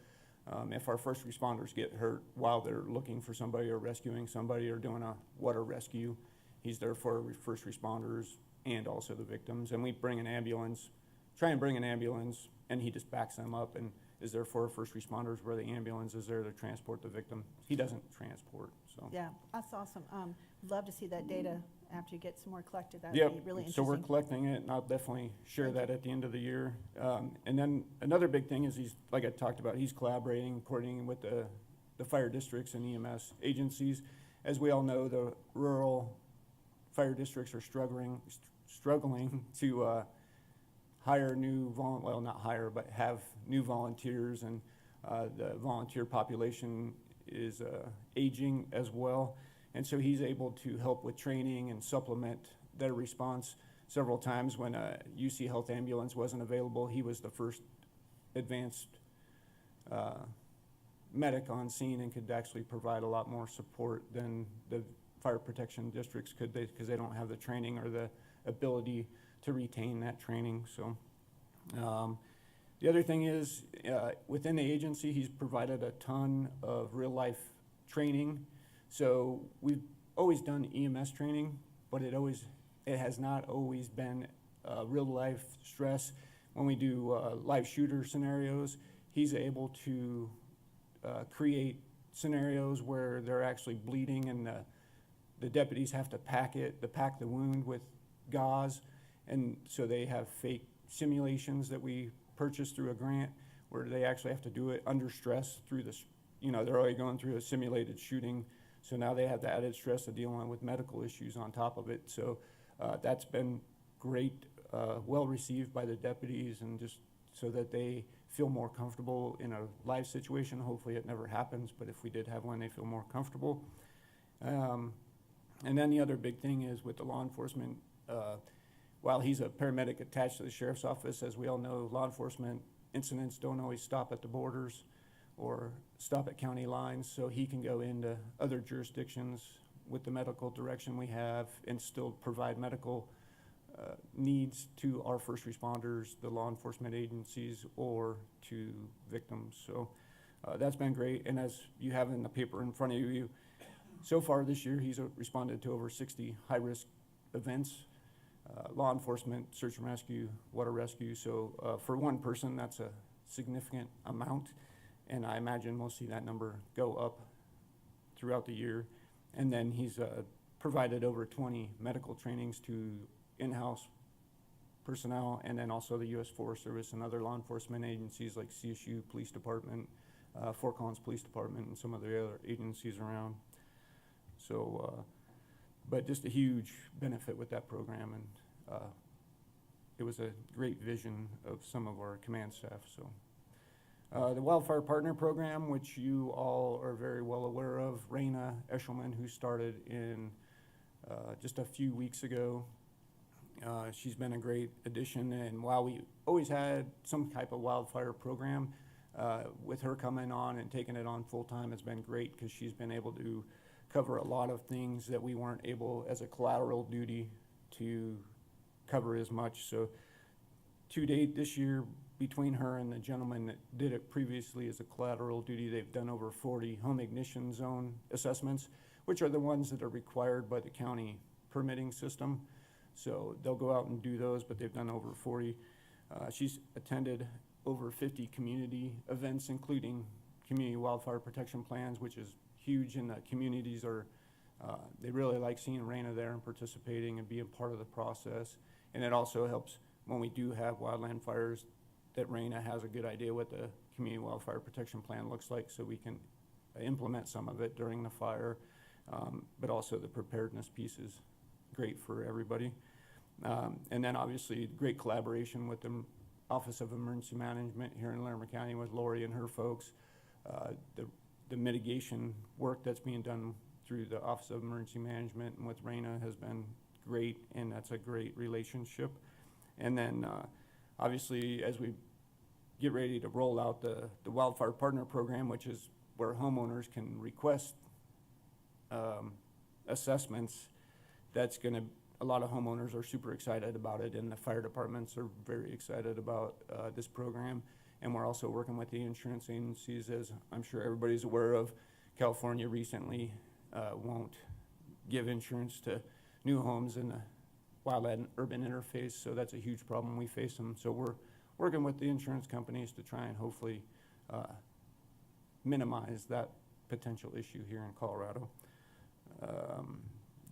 if our first responders get hurt while they're looking for somebody or rescuing somebody or doing a water rescue, he's there for our first responders and also the victims. And we bring an ambulance, try and bring an ambulance, and he just backs them up and is there for our first responders where the ambulance is there to transport the victim. He doesn't transport, so. Yeah, that's awesome. Love to see that data after you get some more collected. That Yep, would be really so interesting. we're collecting it, and I'll definitely share Thank that at the end of the year. And then another big thing is he's, like I talked about, he's collaborating, coordinating with the fire districts and EMS agencies. As we all know, the rural fire districts are struggling to hire well, not hire, but have new volunteers, and the volunteer population is aging as well. And so he's able to help with training and supplement their response. Several times when a UC Health ambulance wasn't available, he was the first advanced medic on scene and could actually provide a lot more support than the fire protection districts could, because they don't have the training or the ability to retain that training. So the other thing is, within the agency, he's provided a ton of real life training. So we've always done EMS training, but it has not always been real life stress. When we do live shooter scenarios, he's able to create scenarios where they're actually bleeding and the deputies have to pack the wound with gauze. And so they have fake simulations that we purchased through a grant where they actually have to do it under stress through this, they're already going through a simulated shooting. So now they have the added stress of dealing with medical issues on top of it. So that's been great, well received by the deputies, and just so that they feel more comfortable in a live situation. Hopefully it never happens, but if we did have one, they feel more comfortable. And then the other big thing is with the law enforcement, while he's a paramedic attached to the sheriff's office, as we all know, law enforcement incidents don't always stop at the borders or stop at county lines, so he can go into other jurisdictions with the medical direction we have and still provide medical needs to our first responders, the law enforcement agencies, or to victims. So that's been great, and as you have in the paper in front of you, so far this year he's responded to over 60 high-risk events, law enforcement, search and rescue, water rescue. So for one person, that's a significant amount, and I imagine we'll see that number go up throughout the year. And then he's provided over 20 medical trainings to in-house personnel, and then also the U.S. Forest Service and other law enforcement agencies like CSU Police Department, Fort Collins Police Department, and some of the other agencies around. So, but just a huge benefit with that program, and it was a great vision of some of our command staff. So. The Wildfire Partner Program, which you all are very well aware of, Raina Eshelman, who started in just a few weeks ago. She's been a great addition, and while we always had some type of wildfire program, with her coming on and taking it on full-time, it's been great because she's been able to cover a lot of things that we weren't able as a collateral duty to cover as much. So to date this year, between her and the gentleman that did it previously as a collateral duty, they've done over 40 home ignition zone assessments, which are the ones that are required by the county permitting system. So they'll go out and do those, but they've done over 40. She's attended over 50 community events, including community wildfire protection plans, which is huge, and the communities they really like seeing Raina there and participating and being part of the process. And it also helps when we do have wildland fires, that Raina has a good idea what the community wildfire protection plan looks like, so we can implement some of it during the fire. But also the preparedness piece is great for everybody. And then obviously great collaboration with the Office of Emergency Management here in Larimer County with Lori and her folks. The mitigation work that's being done through the Office of Emergency Management and with Raina has been great, and that's a great relationship. And then obviously, as we get ready to roll out the Wildfire Partner Program, which is where homeowners can request assessments, that's going to, a lot of homeowners are super excited about it, and the fire departments are very excited about this program. And we're also working with the insurance agencies, as I'm sure everybody's aware of. California recently won't give insurance to new homes in the wildland urban interface, so that's a huge problem we face them. So we're working with the insurance companies to try and hopefully minimize that potential issue here in Colorado.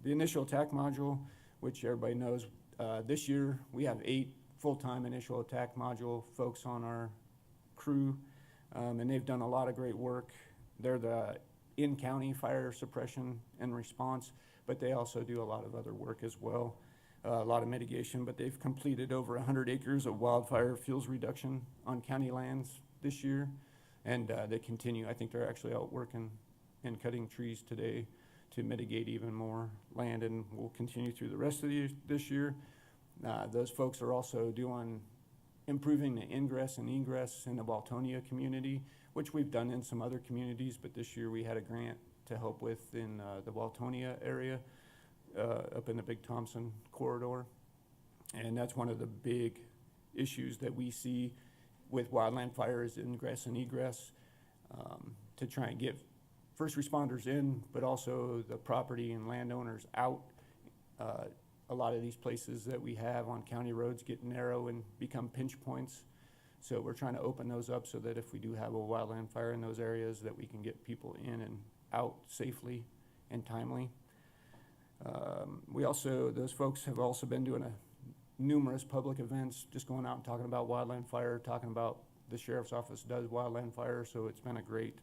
The initial attack module, which everybody knows, this year we have 8 full-time initial attack module folks on our crew, and they've done a lot of great work. They're the in-county fire suppression and response, but they also do a lot of other work as well, a lot of mitigation, but they've completed over 100 acres of wildfire fuels reduction on county lands this year, and they continue. I think they're actually out working and cutting trees today to mitigate even more land, and will continue through the rest of this year. Those folks are also doing improving the ingress and egress in the Waltonia community, which we've done in some other communities, but this year we had a grant to help with in the Waltonia area, up in the Big Thompson corridor. And that's one of the big issues that we see with wildland fires, ingress and egress, to try and get first responders in, but also the property and landowners out. A lot of these places that we have on county roads get narrow and become pinch points. So we're trying to open those up so that if we do have a wildland fire in those areas, that we can get people in and out safely and timely. Those folks have also been doing numerous public events, just going out and talking about wildland fire, talking about the sheriff's office does wildland fire, so it's been a great,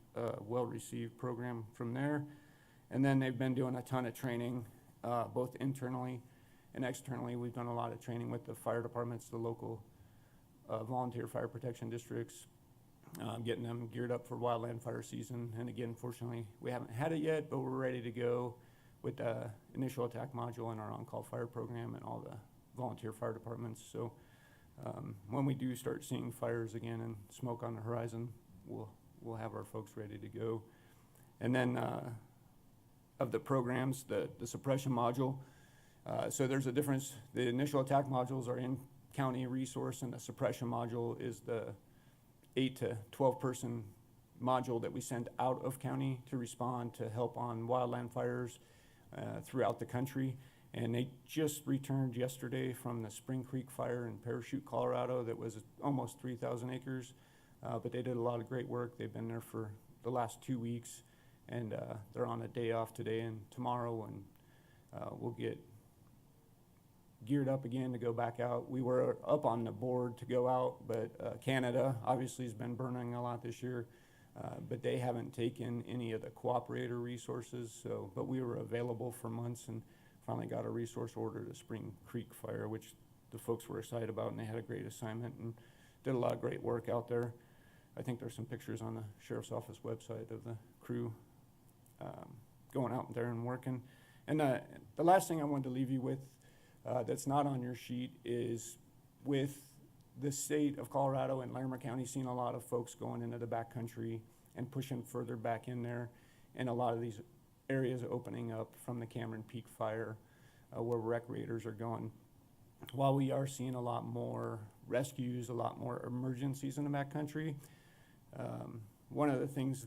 well-received program from there. And then they've been doing a ton of training, both internally and externally. We've done a lot of training with the fire departments, the local volunteer fire protection districts, getting them geared up for wildland fire season. And again, fortunately, we haven't had it yet, but we're ready to go with the initial attack module in our on-call fire program and all the volunteer fire departments. So when we do start seeing fires again and smoke on the horizon, we'll have our folks ready to go. And then of the programs, the suppression module, so there's a difference. The initial attack modules are in county resource, and the suppression module is the 8 to 12 person module that we send out of county to respond to help on wildland fires throughout the country. And they just returned yesterday from the Spring Creek fire in Parachute, Colorado, that was almost 3,000 acres. But they did a lot of great work. They've been there for the last 2 weeks, and they're on a day off today and tomorrow, and we'll get geared up again to go back out. We were up on the board to go out, but Canada obviously has been burning a lot this year, but they haven't taken any of the cooperator resources. So, but we were available for months and finally got a resource order to Spring Creek fire, which the folks were excited about, and they had a great assignment and did a lot of great work out there. I think there's some pictures on the sheriff's office website of the crew going out there and working. And the last thing I wanted to leave you with that's not on your sheet is with the state of Colorado and Larimer County seeing a lot of folks going into the backcountry and pushing further back in there, and a lot of these areas opening up from the Cameron Peak fire where recreators are going. While we are seeing a lot more rescues, a lot more emergencies in the backcountry, one of the things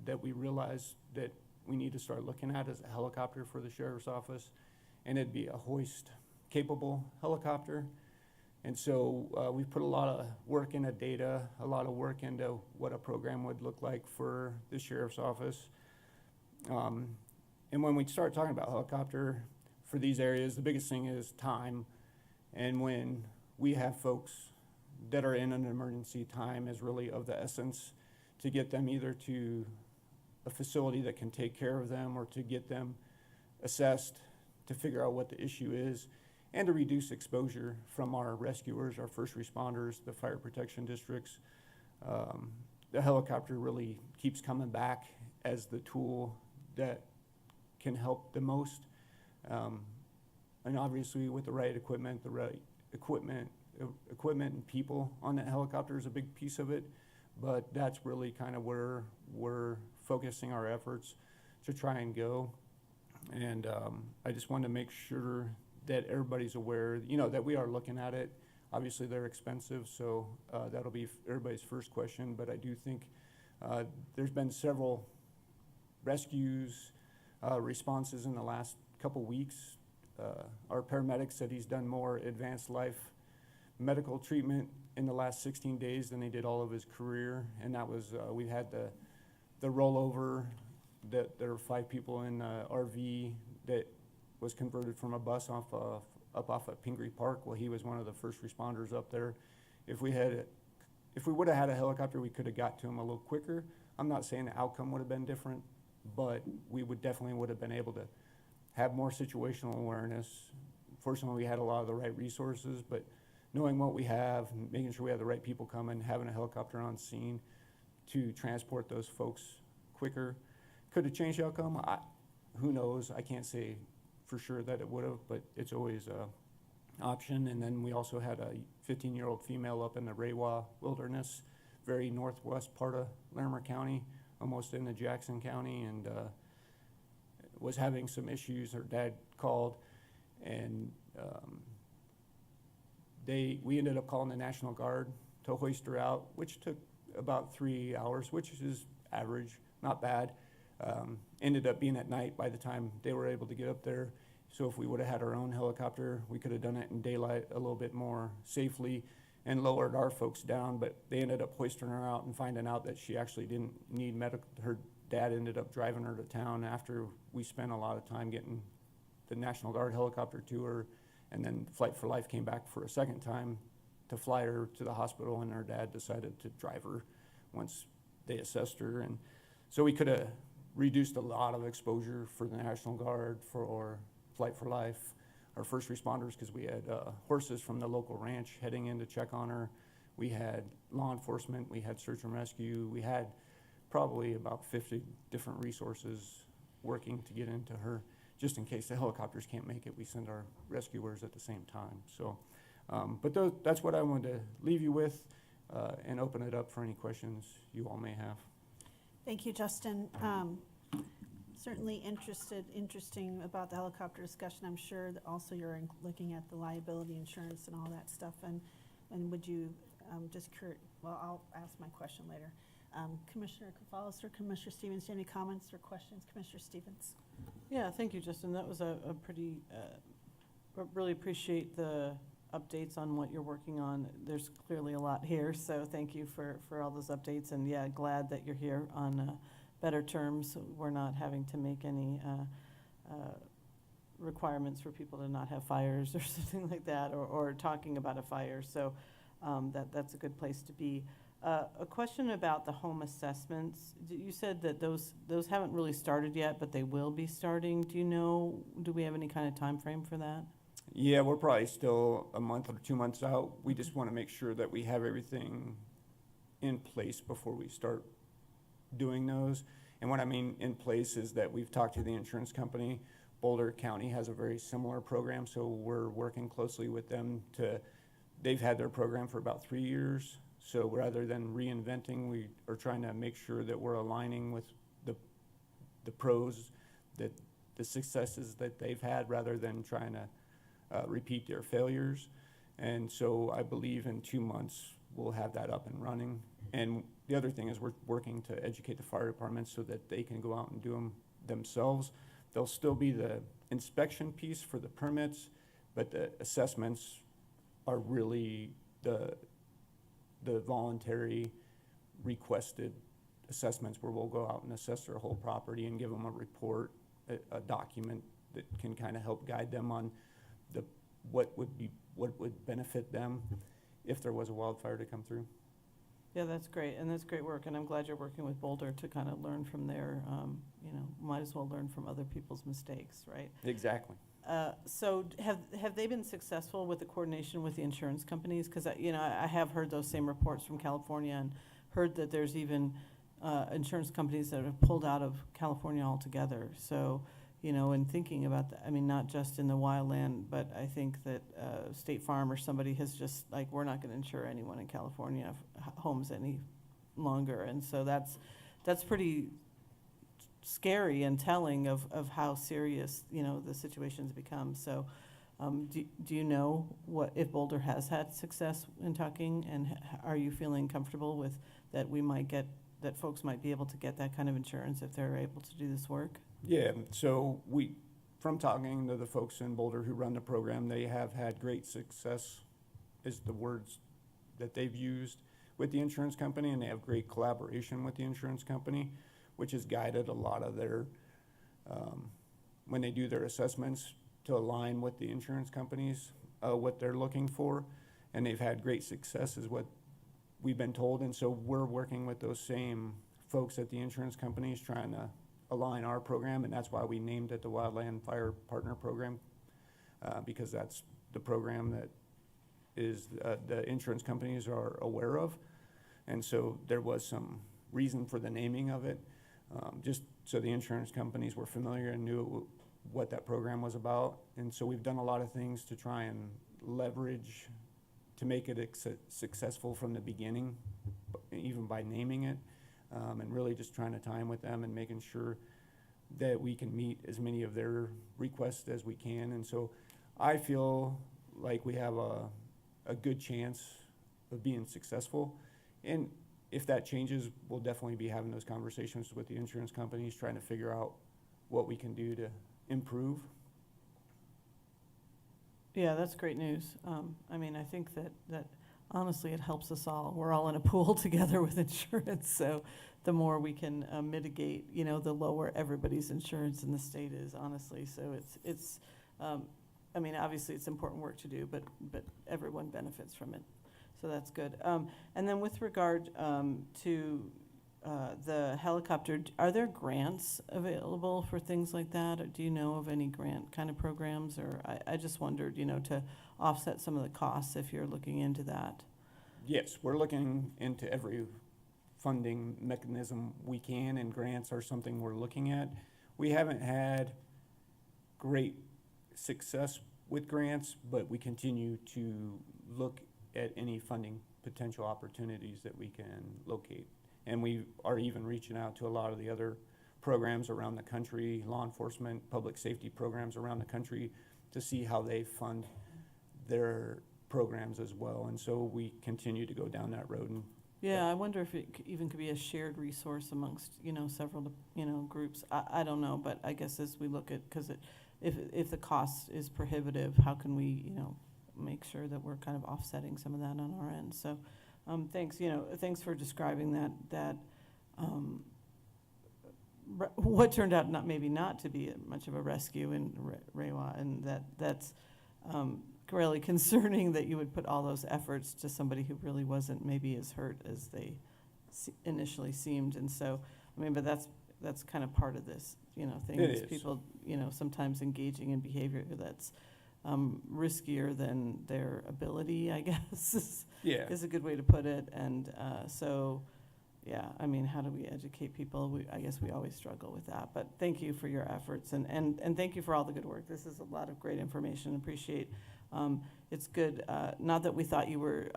that we realized that we need to start looking at is a helicopter for the sheriff's office, and it'd be a hoist-capable helicopter. And so we've put a lot of work into data, a lot of work into what a program would look like for the sheriff's office. And when we start talking about helicopter for these areas, the biggest thing is time. And when we have folks that are in an emergency, time is really of the essence to get them either to a facility that can take care of them, or to get them assessed to figure out what the issue is, and to reduce exposure from our rescuers, our first responders, the fire protection districts. The helicopter really keeps coming back as the tool that can help the most. And obviously with the right equipment, equipment and people on that helicopter is a big piece of it, but that's really kind of where we're focusing our efforts to try and go. And I just wanted to make sure that everybody's aware, that we are looking at it. Obviously, they're expensive, so that'll be everybody's first question. But I do think there's been several rescues, responses in the last couple weeks. Our paramedic said he's done more advanced life medical treatment in the last 16 days than he did all of his career. And that was, we had the rollover that there were 5 people in RV that was converted from a bus up off at Pingree Park. Well, he was one of the first responders up there. If we would have had a helicopter, we could have got to him a little quicker. I'm not saying the outcome would have been different, but we definitely would have been able to have more situational awareness. Fortunately, we had a lot of the right resources, but knowing what we have, making sure we have the right people coming, having a helicopter on scene to transport those folks quicker. Could have changed the outcome? Who knows? I can't say for sure that it would have, but it's always an option. And then we also had a 15-year-old female up in the Rewa Wilderness, very northwest part of Larimer County, almost into Jackson County, and was having some issues. Her dad called, and we ended up calling the National Guard to hoist her out, which took about 3 hours, which is average, not bad. Ended up being at night by the time they were able to get up there. So if we would have had our own helicopter, we could have done it in daylight a little bit more safely and lowered our folks down, but they ended up hoisting her out and finding out that she actually didn't need medical. Her dad ended up driving her to town after we spent a lot of time getting the National Guard helicopter to her, and then Flight for Life came back for a second time to fly her to the hospital, and her dad decided to drive her once they assessed her. And so we could have reduced a lot of exposure for the National Guard, for Flight for Life, our first responders, because we had horses from the local ranch heading in to check on her. We had law enforcement, we had search and rescue, we had probably about 50 different resources working to get into her. Just in case the helicopters can't make it, we send our rescuers at the same time. So, but that's what I wanted to leave you with, and open it up for any questions you all may have. Thank you, Justin. Certainly interesting about the helicopter discussion. I'm sure that also you're looking at the liability insurance and all that stuff. And would you I'll ask my question later. Commissioner Cafalis or Commissioner Stevens, do you have any comments or questions? Commissioner Stevens. Yeah, thank you, Justin. That was a pretty, really appreciate the updates on what you're working on. There's clearly a lot here, so thank you for all those updates. And yeah, glad that you're here on better terms. We're not having to make any requirements for people to not have fires or something like that, or talking about a fire. So that's a good place to be. A question about the home assessments. You said that those haven't really started yet, but they will be starting. Do we have any kind of time frame for that? Yeah, we're probably still a month or 2 months out. We just want to make sure that we have everything in place before we start doing those. And what I mean in place is that we've talked to the insurance company. Boulder County has a very similar program, so we're working closely with them they've had their program for about 3 years. So rather than reinventing, we are trying to make sure that we're aligning with the pros, that the successes that they've had, rather than trying to repeat their failures. And so I believe in 2 months we'll have that up and running. And the other thing is we're working to educate the fire departments so that they can go out and do them themselves. There'll still be the inspection piece for the permits, but the assessments are really the voluntary requested assessments, where we'll go out and assess their whole property and give them a report, a document that can kind of help guide them on what would benefit them if there was a wildfire to come through. Yeah, that's great, and that's great work, and I'm glad you're working with Boulder to kind of learn from their, might as well learn from other people's mistakes, right? Exactly. So have they been successful with the coordination with the insurance companies? Because I have heard those same reports from California, and heard that there's even insurance companies that have pulled out of California altogether. So and thinking about that, I mean, not just in the wildland, but I think that State Farm or somebody has just, like, we're not going to insure anyone in California homes any longer. And so that's pretty scary and telling of how serious, the situation's become. So do you know if Boulder has had success in talking, and are you feeling comfortable with that that folks might be able to get that kind of insurance if they're able to do this work? Yeah, so from talking to the folks in Boulder who run the program, they have had great success, is the words that they've used, with the insurance company, and they have great collaboration with the insurance company, which has guided a lot of their, when they do their assessments, to align with the insurance companies, what they're looking for, and they've had great success is what we've been told. And so we're working with those same folks at the insurance companies, trying to align our program, and that's why we named it the Wildland Fire Partner Program, because that's the program that is the insurance companies are aware of. And so there was some reason for the naming of it, just so the insurance companies were familiar and knew what that program was about. And so we've done a lot of things to try and leverage to make it successful from the beginning, even by naming it, and really just trying to time with them and making sure that we can meet as many of their requests as we can. And so I feel like we have a good chance of being successful. And if that changes, we'll definitely be having those conversations with the insurance companies, trying to figure out what we can do to improve. Yeah, that's great news. I mean, I think that honestly, it helps us all. We're all in a pool together with insurance, so the more we can mitigate, the lower everybody's insurance in the state is, honestly. So it's I mean, obviously, it's important work to do, but everyone benefits from it. So that's good. And then with regard to the helicopter, are there grants available for things like that? Or do you know of any grant kind of programs? Or I just wondered, to offset some of the costs if you're looking into that. Yes, we're looking into every funding mechanism we can, and grants are something we're looking at. We haven't had great success with grants, but we continue to look at any funding potential opportunities that we can locate. And we are even reaching out to a lot of the other programs around the country, law enforcement, public safety programs around the country, to see how they fund their programs as well. And so we continue to go down that road. And Yeah, I wonder if it even could be a shared resource amongst, several, groups. I don't know, but I guess as we look at, because if the cost is prohibitive, how can we, make sure that we're kind of offsetting some of that on our end? So thanks, thanks for describing that what turned out maybe not to be much of a rescue in Rewa, and that's really concerning that you would put all those efforts to somebody who really wasn't maybe as hurt as they initially seemed. And so, I mean, but that's kind of part of this, thing. It is is. People, sometimes engaging in behavior that's riskier than their ability, I guess, yeah, is a good way to put it. And so, yeah, I mean, how do we educate people? I guess we always struggle with that. But thank you for your efforts, and thank you for all the good work. This is a lot of great information. Appreciate. It's good. Not that we thought you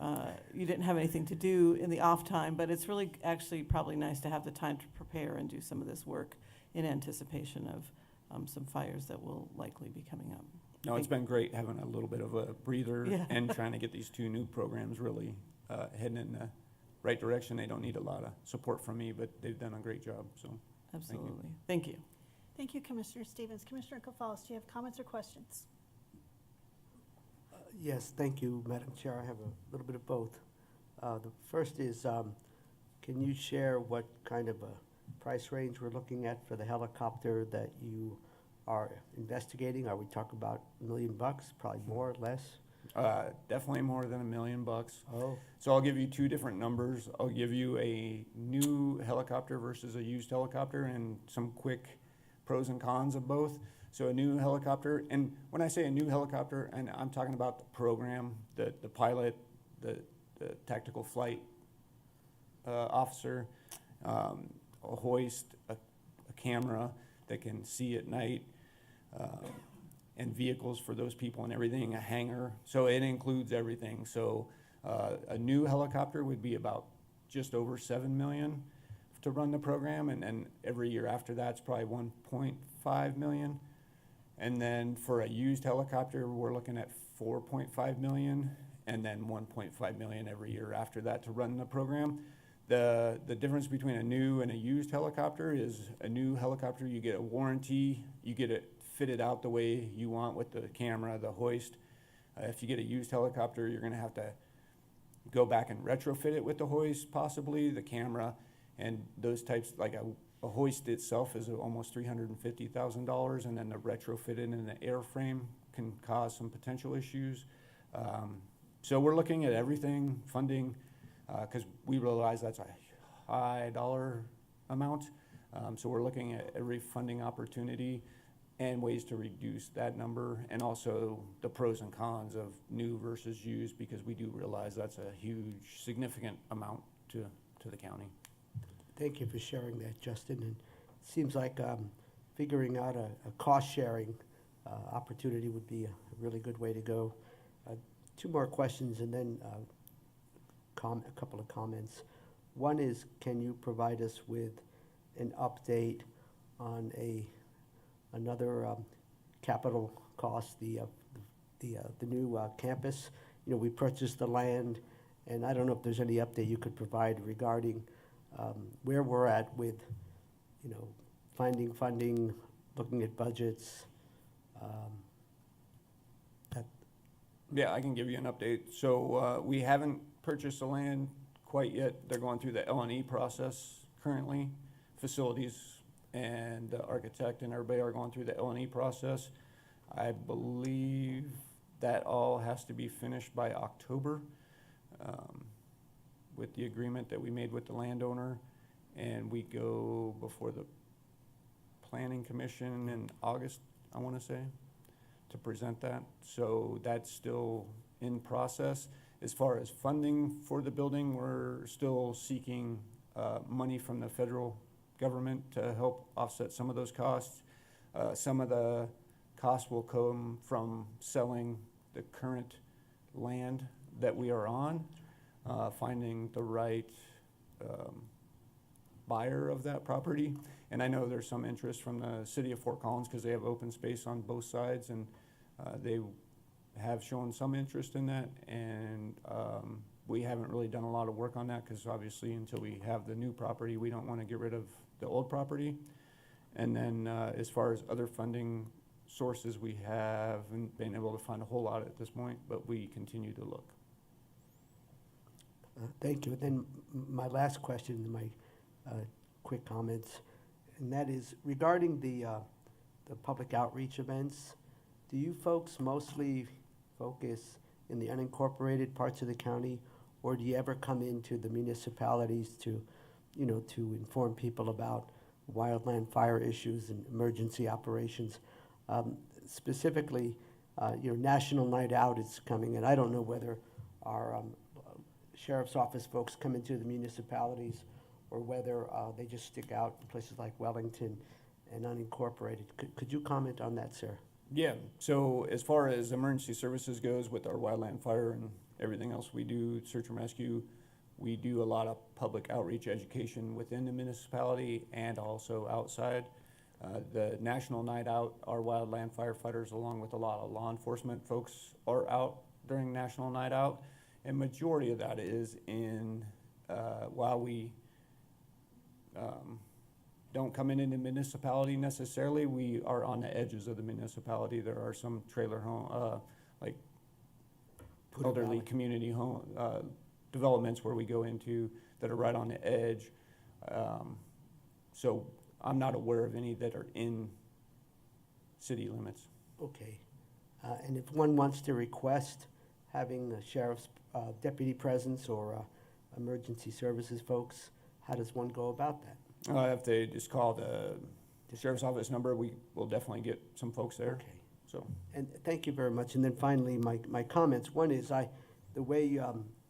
didn't have anything to do in the off time, but it's really actually probably nice to have the time to prepare and do some of this work in anticipation of some fires that will likely be coming up. no, it's been great having a little bit of a breather Yeah. and trying to get these two new programs really heading in the right direction. They don't need a lot of support from me, but they've done a great job. So Absolutely. Thank you. Thank you, Commissioner Stevens. Commissioner Gonzalez, do you have comments or questions? Yes, thank you, Madam Chair. I have a little bit of both. The first is, can you share what kind of a price range we're looking at for the helicopter that you are investigating? Are we talking about $1 million, probably more, less? definitely more than $1 million. Oh, So I'll give you two different numbers. I'll give you a new helicopter versus a used helicopter and some quick pros and cons of both. So a new helicopter, and when I say a new helicopter, and I'm talking about the program, the pilot, the tactical flight officer, a hoist, a camera that can see at night, and vehicles for those people and everything, a hangar. So it includes everything. So a new helicopter would be about just over 7 million to run the program, and then every year after that, it's probably 1.5 million. And then for a used helicopter, we're looking at 4.5 million, and then 1.5 million every year after that to run the program. The difference between a new and a used helicopter is a new helicopter, you get a warranty, you get it fitted out the way you want with the camera, the hoist. If you get a used helicopter, you're gonna have to go back and retrofit it with the hoist, possibly, the camera, and those types, like a hoist itself is almost $350,000, and then the retrofitting in the airframe can cause some potential issues. So we're looking at everything, funding, because we realize that's a high dollar amount. So we're looking at every funding opportunity and ways to reduce that number, and also the pros and cons of new versus used, because we do realize that's a huge, significant amount to the county. Thank you for sharing that, Justin. And it seems like figuring out a cost-sharing opportunity would be a really good way to go. Two more questions and then a couple of comments. One is, can you provide us with an update on another capital cost, the new campus? You know, we purchased the land, and I don't know if there's any update you could provide regarding where we're at with, you know, finding funding, looking at budgets. Yeah, I can give you an update. So we haven't purchased the land quite yet. They're going through the L&E process currently. Facilities and the architect and everybody are going through the L&E process. I believe that all has to be finished by October with the agreement that we made with the landowner. And we go before the Planning Commission in August, I want to say, to present that. So that's still in process. As far as funding for the building, we're still seeking money from the federal government to help offset some of those costs. Some of the costs will come from selling the current land that we are on, finding the right buyer of that property. And I know there's some interest from the city of Fort Collins because they have open space on both sides, and they have shown some interest in that. And we haven't really done a lot of work on that because obviously until we have the new property, we don't want to get rid of the old property. And then as far as other funding sources, we haven't been able to find a whole lot at this point, but we continue to look. Thank you. And then my last question, my quick comments, and that is regarding the public outreach events. Do you folks mostly focus in the unincorporated parts of the county, or do you ever come into the municipalities to, you know, to inform people about wildland fire issues and emergency operations? Specifically, you know, National Night Out is coming, and I don't know whether our sheriff's office folks come into the municipalities or whether they just stick out in places like Wellington and unincorporated. Could you comment on that, sir? Yeah, so as far as emergency services goes with our wildland fire and everything else we do, search and rescue, we do a lot of public outreach education within the municipality and also outside. The National Night Out, our wildland firefighters, along with a lot of law enforcement folks, are out during National Night Out. And majority of that is in, while we don't come in the municipality necessarily, we are on the edges of the municipality. There are some trailer home, like Poudre elderly Valley. community home developments where we go into that are right on the edge. So I'm not aware of any that are in city limits. Okay. And if one wants to request having a sheriff's deputy presence or emergency services folks, how does one go about that? If they just call the sheriff's office number, we will definitely get some folks there. Okay. So, And thank you very much. And then finally, my comments. One is the way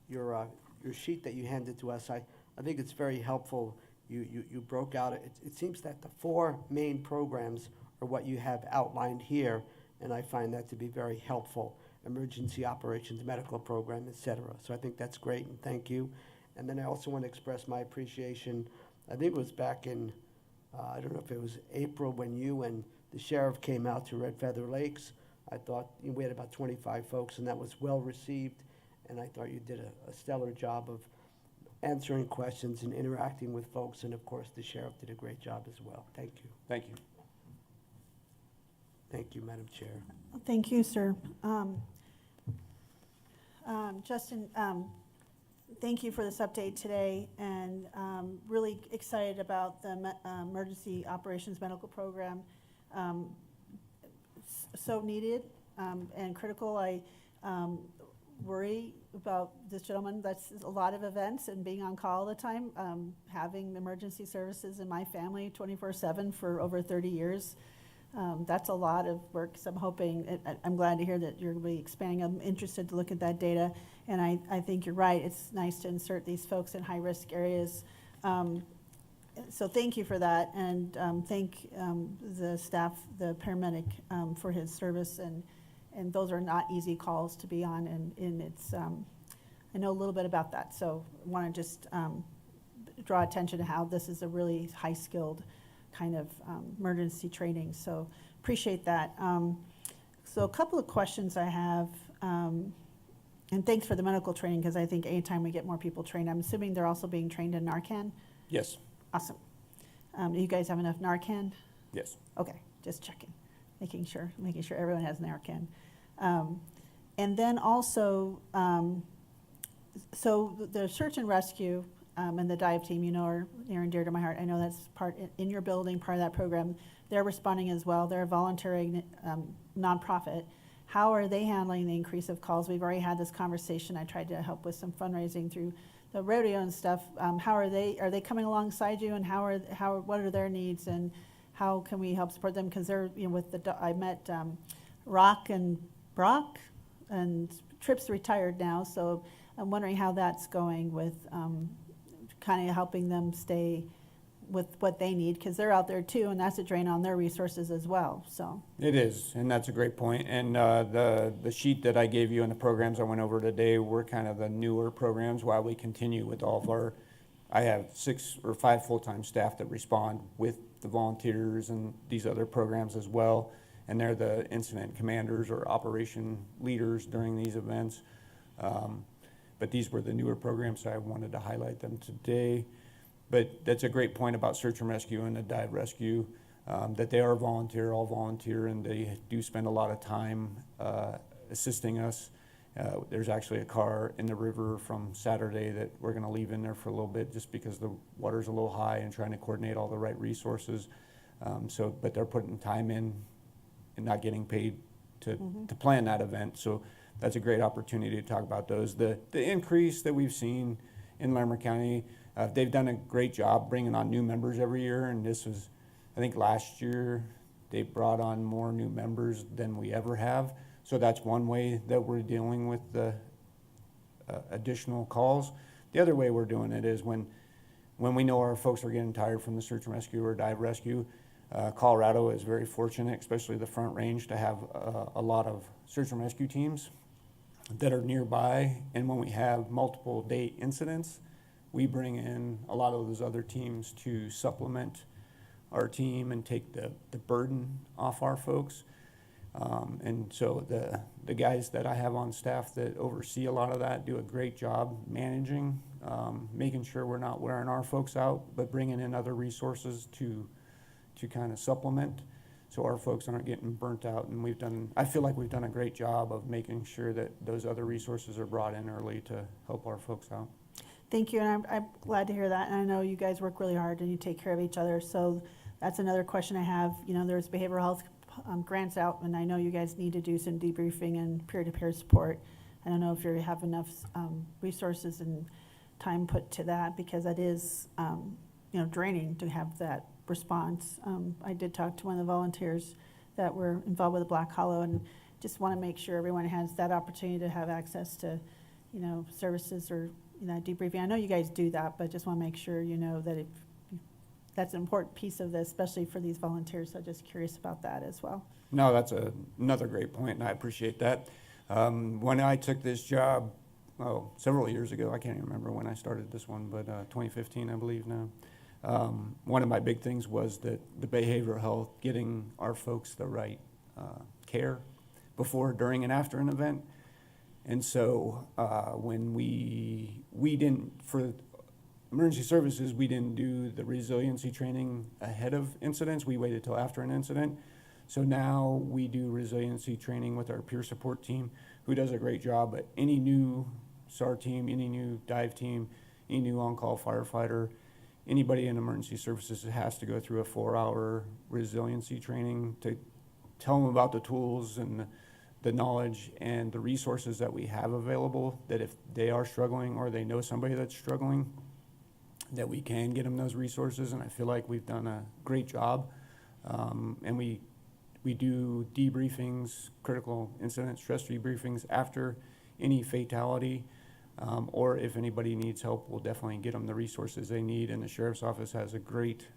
your sheet that you handed to us, I think it's very helpful. You broke out, it seems that the four main programs are what you have outlined here, and I find that to be very helpful. Emergency operations, medical program, et cetera. So I think that's great, and thank you. And then I also want to express my appreciation. I think it was back in, I don't know if it was April, when you and the sheriff came out to Red Feather Lakes. I thought we had about 25 folks, and that was well received. And I thought you did a stellar job of answering questions and interacting with folks. And of course, the sheriff did a great job as well. Thank you. Thank you. Thank you, Madam Chair. Thank you, sir. Justin, thank you for this update today, and really excited about the Emergency Operations Medical Program. So needed and critical. I worry about this gentleman. That's a lot of events and being on call all the time. Having emergency services in my family 24/7 for over 30 years. That's a lot of work, so I'm hoping, I'm glad to hear that you're going to be expanding. I'm interested to look at that data, and I think you're right. It's nice to insert these folks in high-risk areas. So thank you for that, and thank the staff, the paramedic, for his service, and those are not easy calls to be on, and it's, I know a little bit about that, so I want to just draw attention to how this is a really high-skilled kind of emergency training, so appreciate that. So a couple of questions I have, and thanks for the medical training, because I think anytime we get more people trained, I'm assuming they're also being trained in Narcan? Yes, Awesome. You guys have enough Narcan? yes. Okay, just checking, making sure everyone has Narcan. And then also, so the search and rescue and the dive team, you know, are near and dear to my heart. I know that's part in your building, part of that program. They're responding as well. They're a voluntary nonprofit. How are they handling the increase of calls? We've already had this conversation. I tried to help with some fundraising through the rodeo and stuff. How are they? Are they coming alongside you? And what are their needs? And how can we help support them? Because they're, you know, with I met Rock and Brock, and Tripp's retired now. So I'm wondering how that's going with kind of helping them stay with what they need, because they're out there too, and that's a drain on their resources as well, so. It is, and that's a great point. And the sheet that I gave you and the programs I went over today were kind of the newer programs while we continue with all of our, I have 6 or 5 full-time staff that respond with the volunteers and these other programs as well. And they're the incident commanders or operation leaders during these events. But these were the newer programs, so I wanted to highlight them today. But that's a great point about search and rescue and the dive rescue, that they are all volunteer, and they do spend a lot of time assisting us. There's actually a car in the river from Saturday that we're gonna leave in there for a little bit just because the water's a little high and trying to coordinate all the right resources. But they're putting time in and not getting paid to plan that event. So that's a great opportunity to talk about those. The increase that we've seen in Larimer County, they've done a great job bringing on new members every year, and this was, I think last year, they brought on more new members than we ever have. So that's one way that we're dealing with the additional calls. The other way we're doing it is when we know our folks are getting tired from the search and rescue or dive rescue. Colorado is very fortunate, especially the Front Range, to have a lot of search and rescue teams that are nearby, and when we have multiple day incidents, we bring in a lot of those other teams to supplement our team and take the burden off our folks. And so the guys that I have on staff that oversee a lot of that do a great job managing, making sure we're not wearing our folks out, but bringing in other resources to kind of supplement, so our folks aren't getting burnt out. And I feel like we've done a great job of making sure that those other resources are brought in early to help our folks out. Thank you, and I'm glad to hear that, and I know you guys work really hard and you take care of each other, so that's another question I have. You know, there's behavioral health grants out, and I know you guys need to do some debriefing and peer-to-peer support. I don't know if you have enough resources and time put to that, because that is, you know, draining to have that response. I did talk to one of the volunteers that were involved with the Black Hollow, and just want to make sure everyone has that opportunity to have access to, you know, services or, you know, debriefing. I know you guys do that, but just want to make sure you know that if that's an important piece of this, especially for these volunteers. So just curious about that as well. No, that's another great point, and I appreciate that. When I took this job, several years ago, I can't even remember when I started this one, but 2015, I believe now. One of my big things was that the behavioral health, getting our folks the right care before, during, and after an event. And so when we didn't, for emergency services, we didn't do the resiliency training ahead of incidents. We waited till after an incident. So now we do resiliency training with our peer support team, who does a great job. But any new SAR team, any new dive team, any new on-call firefighter, anybody in emergency services has to go through a 4-hour resiliency training to tell them about the tools and the knowledge and the resources that we have available, that if they are struggling or they know somebody that's struggling, that we can get them those resources. And I feel like we've done a great job. And we do debriefings, critical incident stress debriefings after any fatality, or if anybody needs help, we'll definitely get them the resources they need. And the Sheriff's Office has a great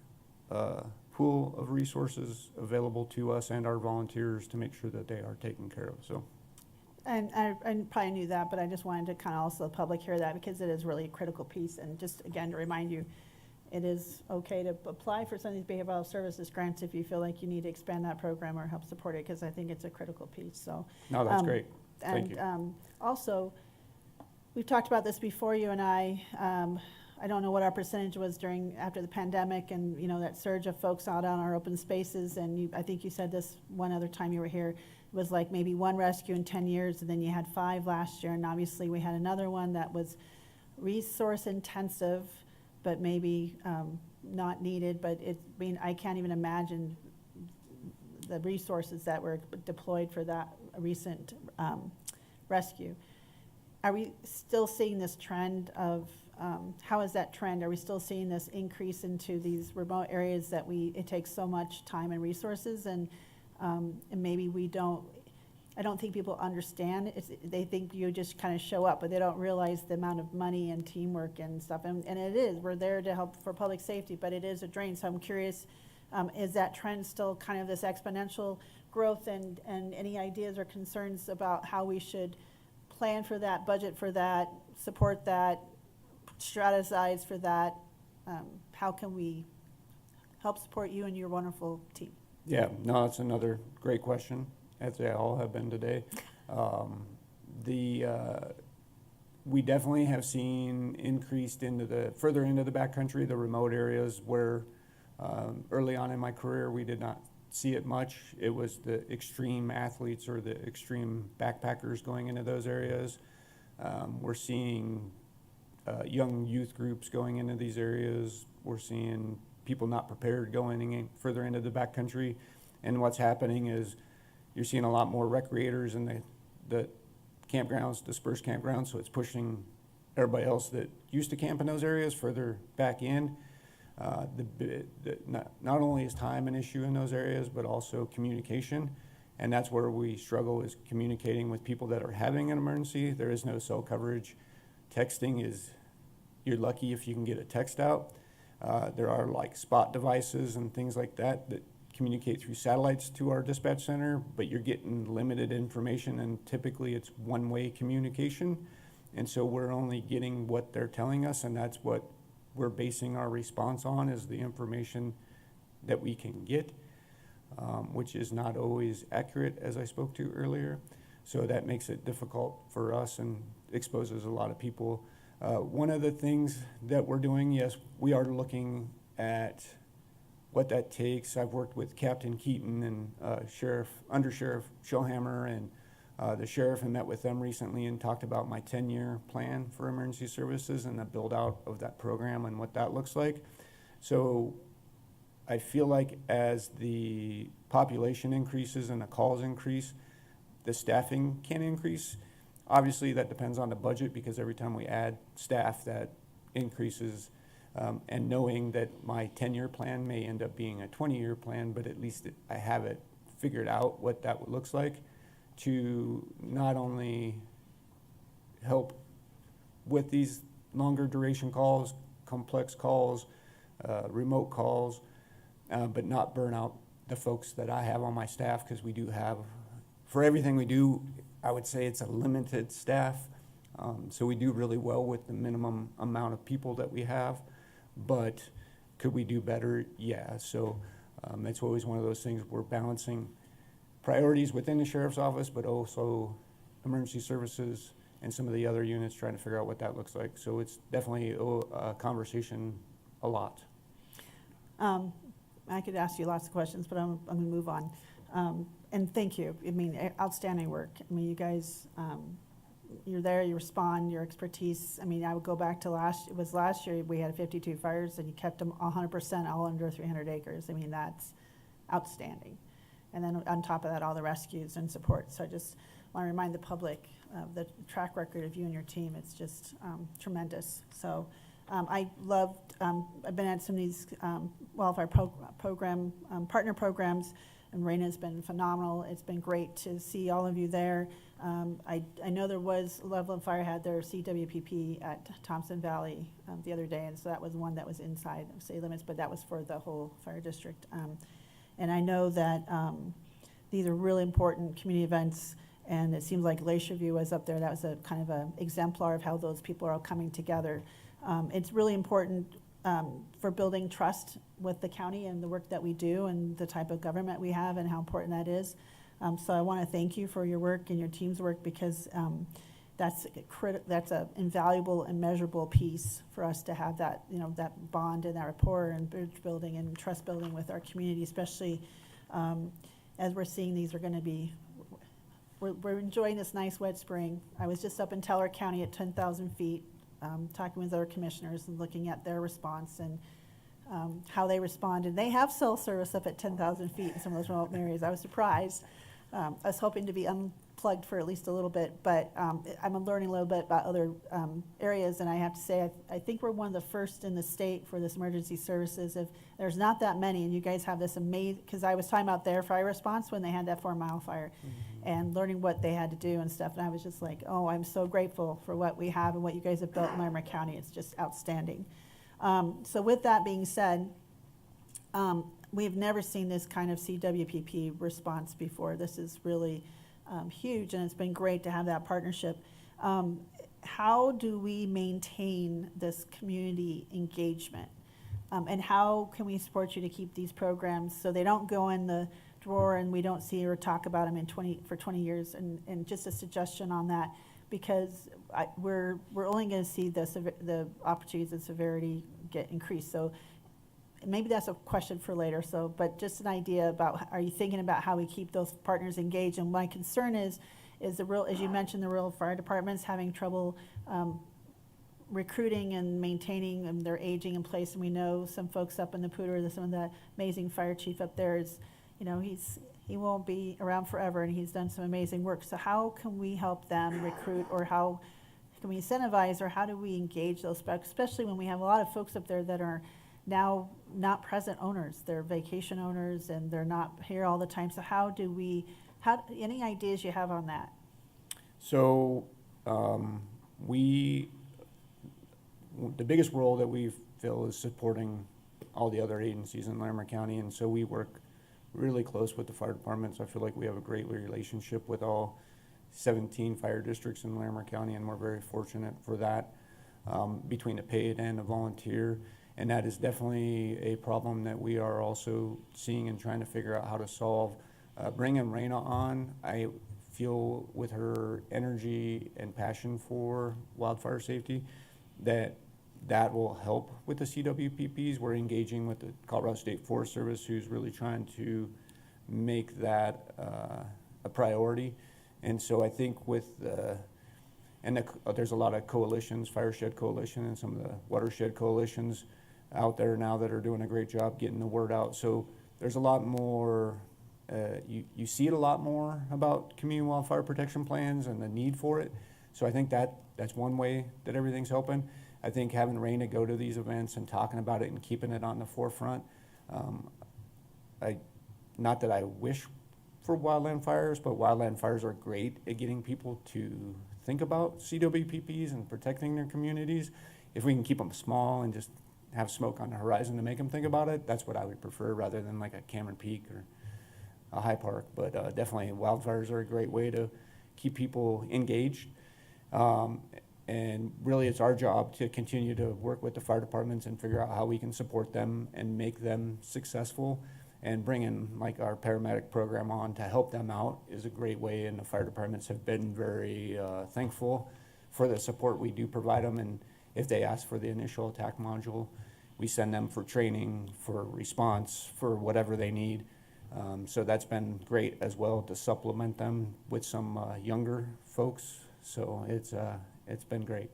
pool of resources available to us and our volunteers to make sure that they are taken care of. So. And I probably knew that, but I just wanted to kind of also the public hear that, because it is really a critical piece. And just again, to remind you, it is okay to apply for some of these behavioral health services grants if you feel like you need to expand that program or help support it, because I think it's a critical piece. So. No, that's great. Thank you. And also, we've talked about this before, you and I. I don't know what our percentage was after the pandemic, and that surge of folks out on our open spaces. And I think you said this one other time you were here. It was like maybe 1 rescue in 10 years, and then you had 5 last year. And obviously we had another one that was resource intensive, but maybe not needed. But I can't even imagine the resources that were deployed for that recent rescue. Are we still seeing this trend of, how is that trend? Are we still seeing this increase into these remote areas that it takes so much time and resources, and maybe I don't think people understand. They think you just kind of show up, but they don't realize the amount of money and teamwork and stuff. And it is, we're there to help for public safety, but it is a drain. So I'm curious, is that trend still kind of this exponential growth, and any ideas or concerns about how we should plan for that, budget for that, support that, strategize for that? How can we help support you and your wonderful team? Yeah, no, that's another great question, as they all have been today. We definitely have seen increased further into the backcountry, the remote areas where early on in my career we did not see it much. It was the extreme athletes or the extreme backpackers going into those areas. We're seeing young youth groups going into these areas. We're seeing people not prepared going further into the backcountry. And what's happening is you're seeing a lot more recreators in the campgrounds, dispersed campgrounds, so it's pushing everybody else that used to camp in those areas further back in. Not only is time an issue in those areas, but also communication. And that's where we struggle, is communicating with people that are having an emergency. There is no cell coverage. Texting you're lucky if you can get a text out. There are like spot devices and things like that communicate through satellites to our dispatch center, but you're getting limited information, and typically it's one-way communication. And so we're only getting what they're telling us, and that's what we're basing our response on, is the information that we can get, which is not always accurate, as I spoke to earlier. So that makes it difficult for us and exposes a lot of people. One of the things that we're doing, yes, we are looking at what that takes. I've worked with Captain Keaton and Under Sheriff Showhammer and the sheriff, and met with them recently and talked about my 10-year plan for emergency services and the build out of that program and what that looks like. So I feel like as the population increases and the calls increase, the staffing can increase. Obviously, that depends on the budget, because every time we add staff, that increases. And knowing that my 10-year plan may end up being a 20-year plan, but at least I have it figured out what that looks like, to not only help with these longer duration calls, complex calls, remote calls, but not burn out the folks that I have on my staff, because we do have, for everything we do, I would say it's a limited staff. So we do really well with the minimum amount of people that we have, but could we do better? Yeah, so it's always one of those things, we're balancing priorities within the sheriff's office, but also emergency services and some of the other units, trying to figure out what that looks like. So it's definitely a conversation a lot. I could ask you lots of questions, but I'm going to move on. And thank you. I mean, outstanding work. I mean, you guys, you're there, you respond, your expertise. I mean, I would go back to last year, we had 52 fires and you kept them 100% all under 300 acres. I mean, that's outstanding. And then on top of that, all the rescues and support. So I just want to remind the public of the track record of you and your team. It's just tremendous. So I loved, I've been at some of these wildfire program, partner programs, and Raina's been phenomenal. It's been great to see all of you there. I know there was, Loveland Fire had their CWPP at Thompson Valley the other day, and so that was one that was inside of city limits, but that was for the whole fire district. And I know that these are really important community events, and it seems like Glacier View was up there. That was a kind of an exemplar of how those people are all coming together. It's really important for building trust with the county and the work that we do and the type of government we have and how important that is. So I want to thank you for your work and your team's work, because that's an invaluable and measurable piece for us to have that, you know, that bond and that rapport and bridge building and trust building with our community, especially as we're seeing these are going to be, we're enjoying this nice wet spring. I was just up in Teller County at 10,000 feet, talking with other commissioners and looking at their response and how they responded. They have cell service up at 10,000 feet in some of those remote areas. I was surprised. I was hoping to be unplugged for at least a little bit, but I'm learning a little bit about other areas, and I have to say, I think we're one of the first in the state for this emergency services. If there's not that many, and you guys have this amazing, because I was talking about their fire response when they had that 4 Mile fire, and learning what they had to do and stuff, and I was just like, oh, I'm so grateful for what we have and what you guys have built in Larimer County. It's just outstanding. So with that being said, we've never seen this kind of CWPP response before. This is really huge, and it's been great to have that partnership. How do we maintain this community engagement? And how can we support you to keep these programs so they don't go in the drawer and we don't see or talk about them for 20 years? And just a suggestion on that, because we're only going to see the opportunities and severity get increased. So maybe that's a question for later. So, but just an idea about, are you thinking about how we keep those partners engaged? And my concern is the rural, as you mentioned, the rural fire departments having trouble recruiting and maintaining, and they're aging in place. And we know some folks up in the Poudre, some of the amazing fire chief up there is, you know, he won't be around forever, and he's done some amazing work. So how can we help them recruit, or how can we incentivize, or how do we engage those folks, especially when we have a lot of folks up there that are now not present owners, they're vacation owners, and they're not here all the time. So any ideas you have on that? So the biggest role that we fill is supporting all the other agencies in Larimer County, and so we work really close with the fire departments. I feel like we have a great relationship with all 17 fire districts in Larimer County, and we're very fortunate for that, between the paid and the volunteer. And that is definitely a problem that we are also seeing and trying to figure out how to solve. Bringing Raina on, I feel with her energy and passion for wildfire safety, that will help with the CWPPs. We're engaging with the Colorado State Forest Service, who's really trying to make that a priority. And so I think there's a lot of coalitions, Fireshed Coalition and some of the watershed coalitions out there now that are doing a great job getting the word out. So there's a lot more, you see it a lot more about community wildfire protection plans and the need for it. So I think that's one way that everything's helping. I think having Raina go to these events and talking about it and keeping it on the forefront, not that I wish for wildland fires, but wildland fires are great at getting people to think about CWPPs and protecting their communities. If we can keep them small and just have smoke on the horizon to make them think about it. That's what I would prefer rather than like a Cameron Peak or a High Park. But definitely wildfires are a great way to keep people engaged. And really it's our job to continue to work with the fire departments and figure out how we can support them and make them successful. And bringing like our paramedic program on to help them out is a great way, and the fire departments have been very thankful for the support we do provide them. And if they ask for the initial attack module, we send them for training, for response, for whatever they need. So that's been great as well to supplement them with some younger folks. So it's been great.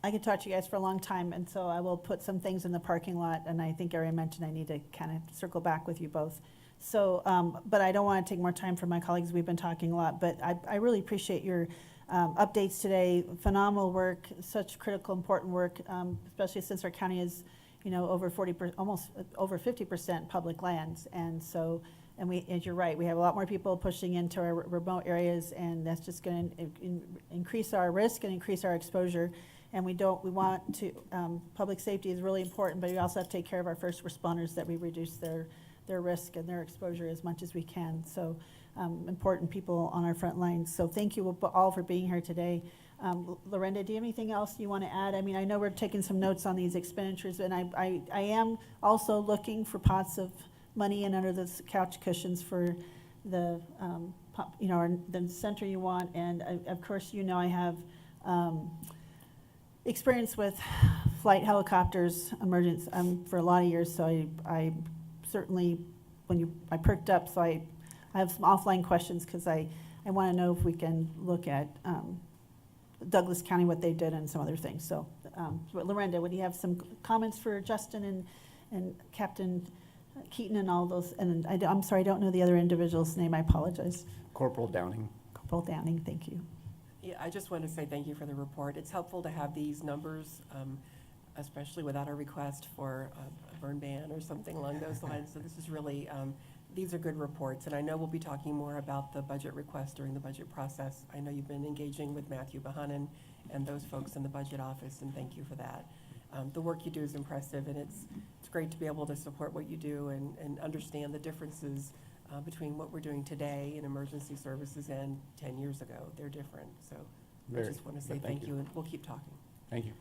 I could talk to you guys for a long time, and so I will put some things in the parking lot, and I think Ari mentioned I need to kind of circle back with you both. So, but I don't want to take more time from my colleagues. We've been talking a lot, but I really appreciate your updates today. Phenomenal work, such critical, important work, especially since our county is, you know, over 40%, almost over 50% public lands. And so, and you're right, we have a lot more people pushing into our remote areas, and that's just going to increase our risk and increase our exposure. And we want to, public safety is really important, but we also have to take care of our first responders, that we reduce their risk and their exposure as much as we can. So important people on our front lines. So thank you all for being here today. Lorenda, do you have anything else you want to add? I mean, I know we're taking some notes on these expenditures, and I am also looking for pots of money and under the couch cushions for the, you know, the center you want. And of course, you know, I have experience with flight helicopters, emergence, for a lot of years, so I certainly, I perked up, so I have some offline questions, because I want to know if we can look at Douglas County, what they did, and some other things. So, but Lorenda, would you have some comments for Justin and Captain Keaton and all those? And I'm sorry, I don't know the other individual's name, I apologize. Corporal Downing. Corporal Downing, thank you. Yeah, I just want to say thank you for the report. It's helpful to have these numbers, especially without a request for a burn ban or something along those lines. So this is really, these are good reports. And I know we'll be talking more about the budget request during the budget process. I know you've been engaging with Matthew Bahanan and those folks in the budget office, and thank you for that. The work you do is impressive, and it's great to be able to support what you do and understand the differences between what we're doing today in emergency services and 10 years ago. They're different. So I just want to say thank you, and we'll keep talking. Thank you.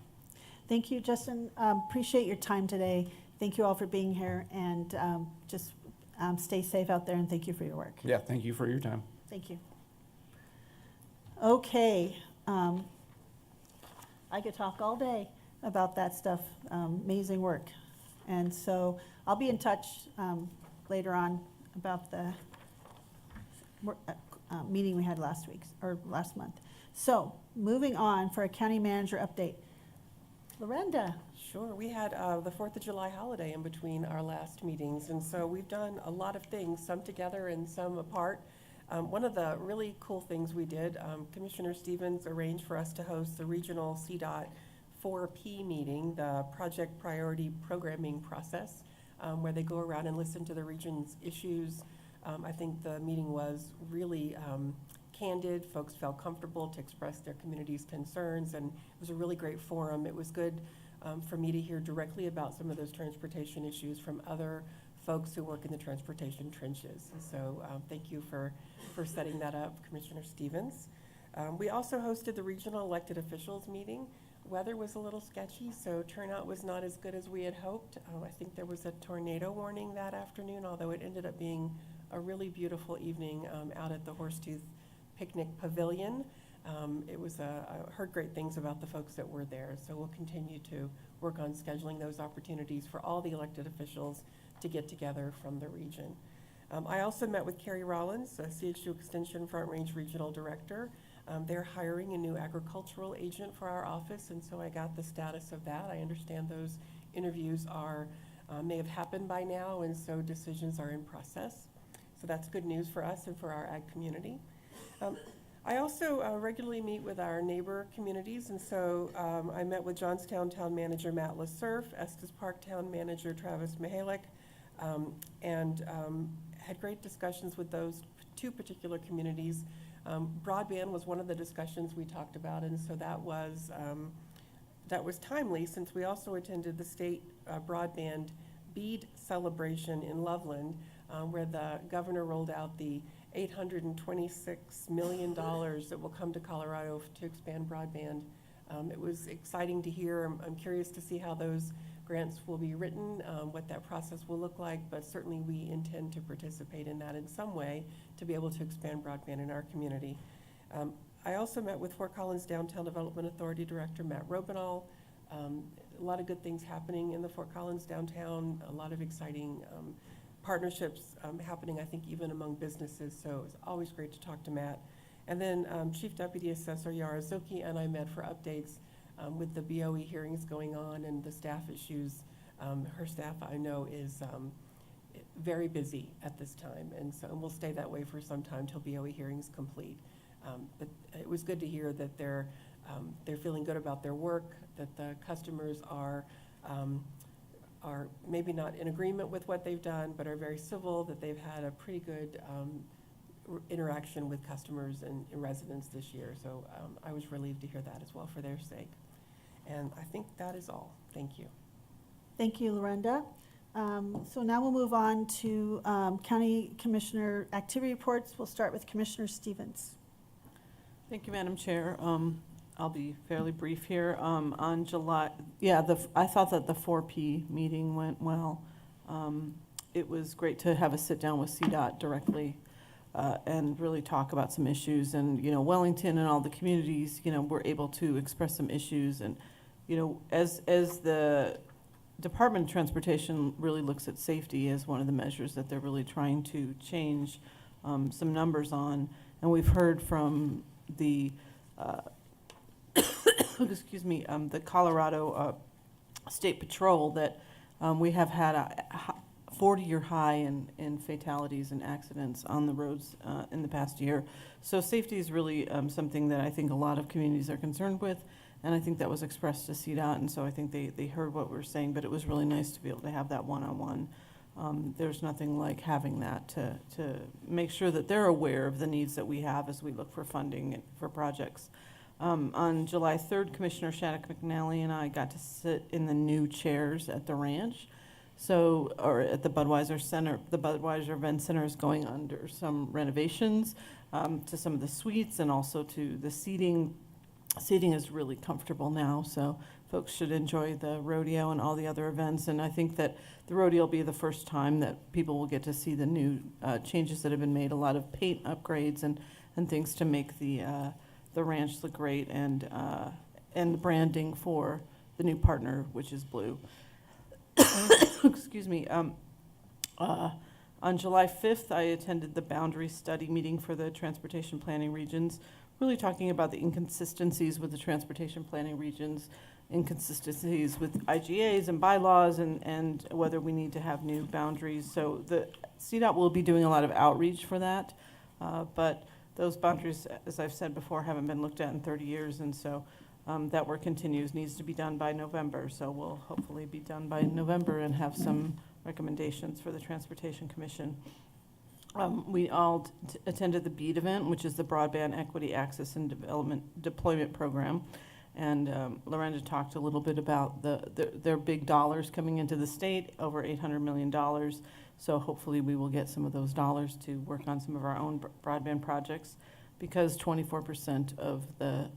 Thank you, Justin. Appreciate your time today. Thank you all for being here, and just stay safe out there, and thank you for your work. Yeah, thank you for your time. Thank you. Okay. I could talk all day about that stuff. Amazing work. And so I'll be in touch later on about the meeting we had last week, or last month. So moving on for a county manager update. Lorenda. Sure. We had the 4th of July holiday in between our last meetings, and so we've done a lot of things, some together and some apart. One of the really cool things we did, Commissioner Stevens arranged for us to host the regional CDOT 4P meeting, the Project Priority Programming Process, where they go around and listen to the region's issues. I think the meeting was really candid. Folks felt comfortable to express their community's concerns, and it was a really great forum. It was good for me to hear directly about some of those transportation issues from other folks who work in the transportation trenches. And so thank you for setting that up, Commissioner Stevens. We also hosted the regional elected officials meeting. Weather was a little sketchy, so turnout was not as good as we had hoped. I think there was a tornado warning that afternoon, although it ended up being a really beautiful evening out at the Horsetooth Picnic Pavilion. I heard great things about the folks that were there, so we'll continue to work on scheduling those opportunities for all the elected officials to get together from the region. I also met with Carrie Rollins, CHU Extension Front Range Regional Director. They're hiring a new agricultural agent for our office, and so I got the status of that. I understand those interviews may have happened by now, and so decisions are in process. So that's good news for us and for our ag community. I also regularly meet with our neighbor communities, and so I met with Johnstown Town Manager Matt LaSurf, Estes Park Town Manager Travis Mihalik, and had great discussions with those two particular communities. Broadband was one of the discussions we talked about, and so that was that was timely, since we also attended the state broadband bead celebration in Loveland, where the governor rolled out the $826 million that will come to Colorado to expand broadband. It was exciting to hear. I'm curious to see how those grants will be written, what that process will look like, but certainly we intend to participate in that in some way to be able to expand broadband in our community. I also met with Fort Collins Downtown Development Authority Director Matt Robenall. A lot of good things happening in the Fort Collins downtown, a lot of exciting partnerships happening, I think, even among businesses, so it's always great to talk to Matt. And then Chief Deputy Assessor Yara Zoki and I met for updates with the BOE hearings going on and the staff issues. Her staff, I know, is very busy at this time, and so we'll stay that way for some time till BOE hearings complete. But it was good to hear that they're feeling good about their work, that the customers are maybe not in agreement with what they've done, but are very civil, that they've had a pretty good interaction with customers and residents this year. So I was relieved to hear that as well for their sake. And I think that is all. Thank you. Thank you, Lorenda. So now we'll move on to County Commissioner activity reports. We'll start with Commissioner Stevens. Thank you, Madam Chair. I'll be fairly brief here. On July, I thought that the 4P meeting went well. It was great to have a sit down with CDOT directly and really talk about some issues. And, Wellington and all the communities, were able to express some issues. And, as the Department of Transportation really looks at safety as one of the measures that they're really trying to change some numbers on. And we've heard from the excuse me, the Colorado State Patrol that we have had a 40-year high in fatalities and accidents on the roads in the past year. So safety is really something that I think a lot of communities are concerned with, and I think that was expressed to CDOT, and so I think they heard what we were saying, but it was really nice to be able to have that one-on-one. There's nothing like having that to make sure that they're aware of the needs that we have as we look for funding for projects. On July 3rd, Commissioner Shattuck McNally and I got to sit in the new chairs at the ranch. Or at the Budweiser Center. The Budweiser Event Center is going under some renovations to some of the suites and also to the seating. Seating is really comfortable now, so folks should enjoy the rodeo and all the other events. And I think that the rodeo will be the first time that people will get to see the new changes that have been made, a lot of paint upgrades and things to make the ranch look great, and the branding for the new partner, which is blue. Excuse me. On July 5th, I attended the boundary study meeting for the transportation planning regions, really talking about the inconsistencies with the transportation planning regions, inconsistencies with IGAs and bylaws, and whether we need to have new boundaries. So the CDOT will be doing a lot of outreach for that, but those boundaries, as I've said before, haven't been looked at in 30 years, and so that work continues, needs to be done by November. So we'll hopefully be done by November and have some recommendations for the Transportation Commission. We all attended the BEAD event, which is the Broadband Equity Access and Development Deployment Program. And Lorenda talked a little bit about their big dollars coming into the state, over $800 million. So hopefully we will get some of those dollars to work on some of our own broadband projects, because 24% of the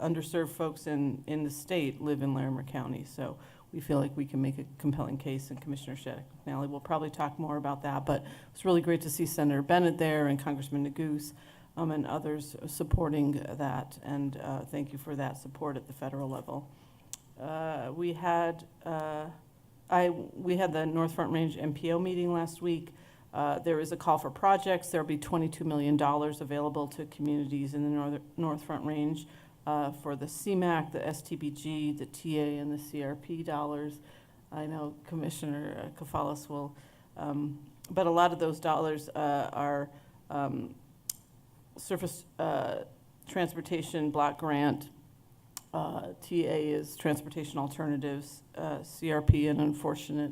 underserved folks in the state live in Larimer County. So we feel like we can make a compelling case, and Commissioner Shattuck McNally will probably talk more about that. But it's really great to see Senator Bennett there and Congressman Neguse and others supporting that. And thank you for that support at the federal level. We had the North Front Range MPO meeting last week. There is a call for projects. There will be $22 million available to communities in the North Front Range for the CMAQ, the STBG, the TA, and the CRP dollars. I know Commissioner Kafalas will, but a lot of those dollars are surface transportation block grant. TA is Transportation Alternatives. CRP, an unfortunate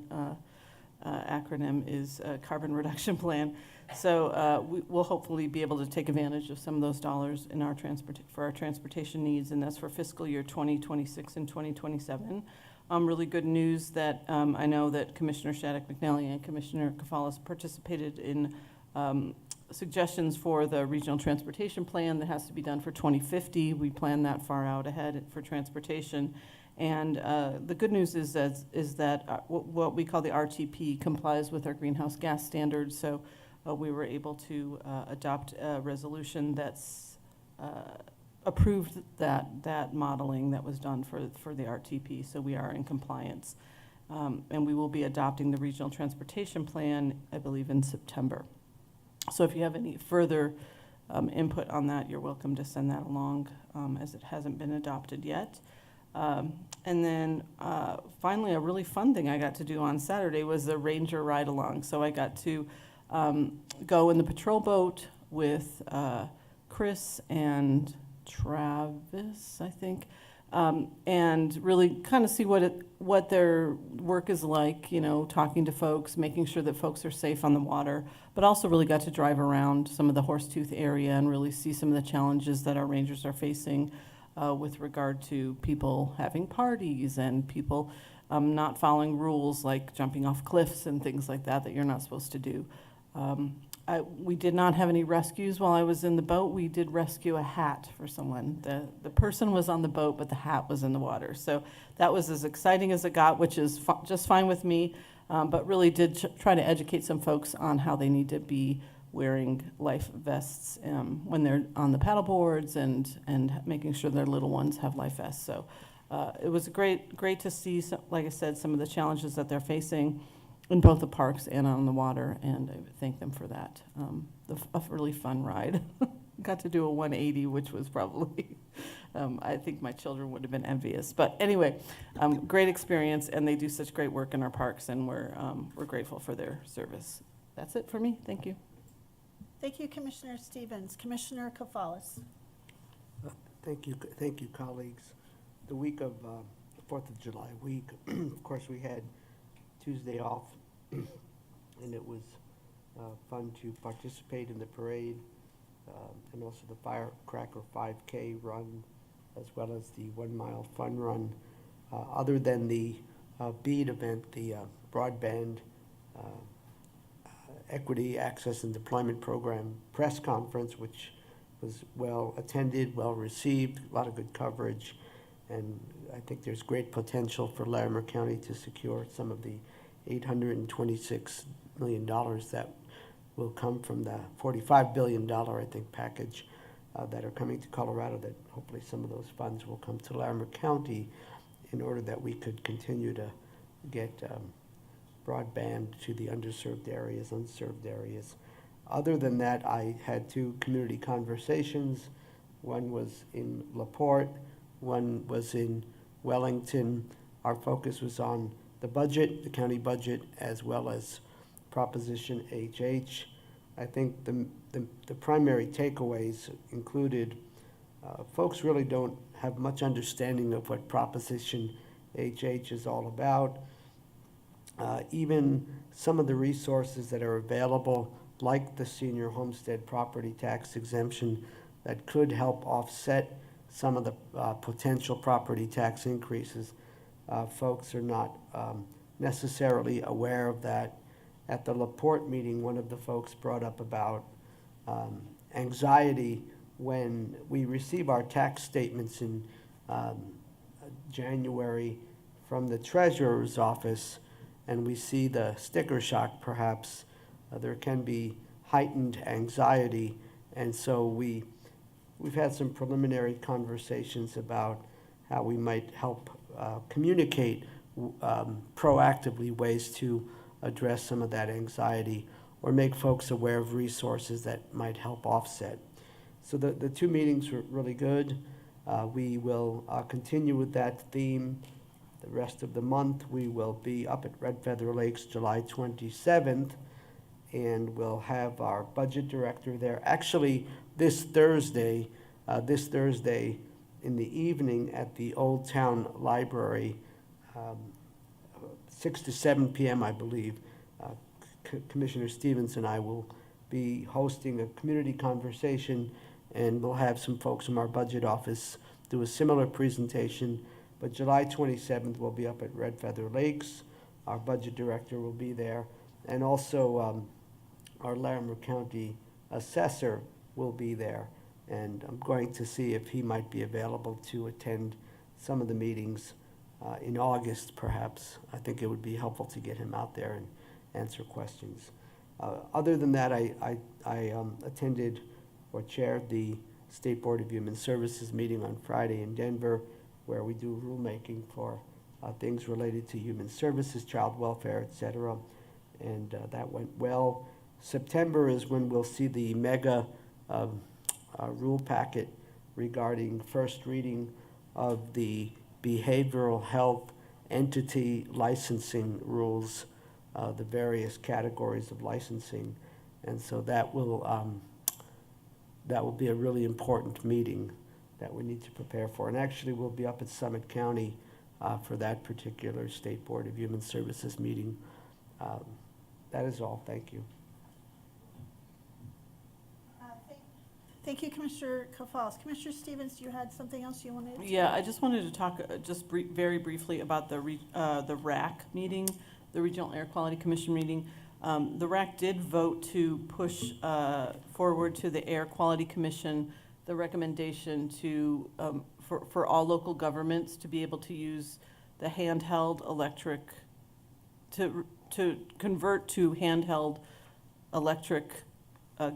acronym, is Carbon Reduction Plan. So we'll hopefully be able to take advantage of some of those dollars in our for our transportation needs, and that's for fiscal year 2026 and 2027. Really good news that I know that Commissioner Shattuck McNally and Commissioner Kafalas participated in suggestions for the regional transportation plan that has to be done for 2050. We plan that far out ahead for transportation. And the good news is that what we call the RTP complies with our greenhouse gas standards. So we were able to adopt a resolution that's approved that modeling that was done for the RTP. So we are in compliance. And we will be adopting the regional transportation plan, I believe, in September. So if you have any further input on that, you're welcome to send that along, as it hasn't been adopted yet. And then finally, a really fun thing I got to do on Saturday was the Ranger ride along. So I got to go in the patrol boat with Chris and Travis, I think, and really kind of see what their work is like, you know, talking to folks, making sure that folks are safe on the water, but also really got to drive around some of the Horsetooth area and really see some of the challenges that our rangers are facing with regard to people having parties and people not following rules like jumping off cliffs and things like that you're not supposed to do. We did not have any rescues while I was in the boat. We did rescue a hat for someone. The person was on the boat, but the hat was in the water. So that was as exciting as it got, which is just fine with me, but really did try to educate some folks on how they need to be wearing life vests when they're on the paddle boards and making sure their little ones have life vests. So it was great to see, like I said, some of the challenges that they're facing in both the parks and on the water, and I thank them for that. A really fun ride. Got to do a 180, which was probably, I think my children would have been envious. But anyway, great experience, and they do such great work in our parks, and we're grateful for their service. That's it for me. Thank you. Thank you, Commissioner Stevens. Commissioner Kafalas. Thank you, colleagues. The week of 4th of July week, of course, we had Tuesday off, and it was fun to participate in the parade and also the Firecracker 5K run, as well as the 1 mile fun run. Other than the BEAD event, the Broadband Equity, Access, and Deployment Program press conference, which was well attended, well received, a lot of good coverage, and I think there's great potential for Larimer County to secure some of the $826 million that will come from the $45 billion, I think, package that are coming to Colorado, that hopefully some of those funds will come to Larimer County in order that we could continue to get broadband to the underserved areas, unserved areas. Other than that, I had 2 community conversations. One was in LaPorte, one was in Wellington. Our focus was on the budget, the county budget, as well as Proposition HH. I think the primary takeaways included folks really don't have much understanding of what Proposition HH is all about. Even some of the resources that are available, like the senior homestead property tax exemption, that could help offset some of the potential property tax increases. Folks are not necessarily aware of that. At the LaPorte meeting, one of the folks brought up about anxiety when we receive our tax statements in January from the treasurer's office, and we see the sticker shock perhaps. There can be heightened anxiety, and so we've had some preliminary conversations about how we might help communicate proactively ways to address some of that anxiety or make folks aware of resources that might help offset. So the 2 meetings were really good. We will continue with that theme the rest of the month. We will be up at Red Feather Lakes July 27th, and we'll have our budget director there. Actually, this Thursday in the evening at the Old Town Library, 6 to 7 p.m., I believe, Commissioner Stevens and I will be hosting a community conversation, and we'll have some folks from our budget office do a similar presentation. But July 27th, we'll be up at Red Feather Lakes. Our budget director will be there. And also, our Larimer County assessor will be there. And I'm going to see if he might be available to attend some of the meetings in August, perhaps. I think it would be helpful to get him out there and answer questions. Other than that, I attended or chaired the State Board of Human Services meeting on Friday in Denver, where we do rulemaking for things related to human services, child welfare, et cetera. And that went well. September is when we'll see the mega rule packet regarding first reading of the behavioral health entity licensing rules, the various categories of licensing. And so that will be a really important meeting that we need to prepare for. And actually, we'll be up at Summit County for that particular State Board of Human Services meeting. That is all. Thank you. Thank you, Commissioner Kafals. Commissioner Stevens, you had something else you wanted to? Yeah, I just wanted to talk very briefly about the RAC meeting, the Regional Air Quality Commission meeting. The RAC did vote to push forward to the Air Quality Commission the recommendation to, for all local governments to be able to use the handheld electric, to convert to handheld electric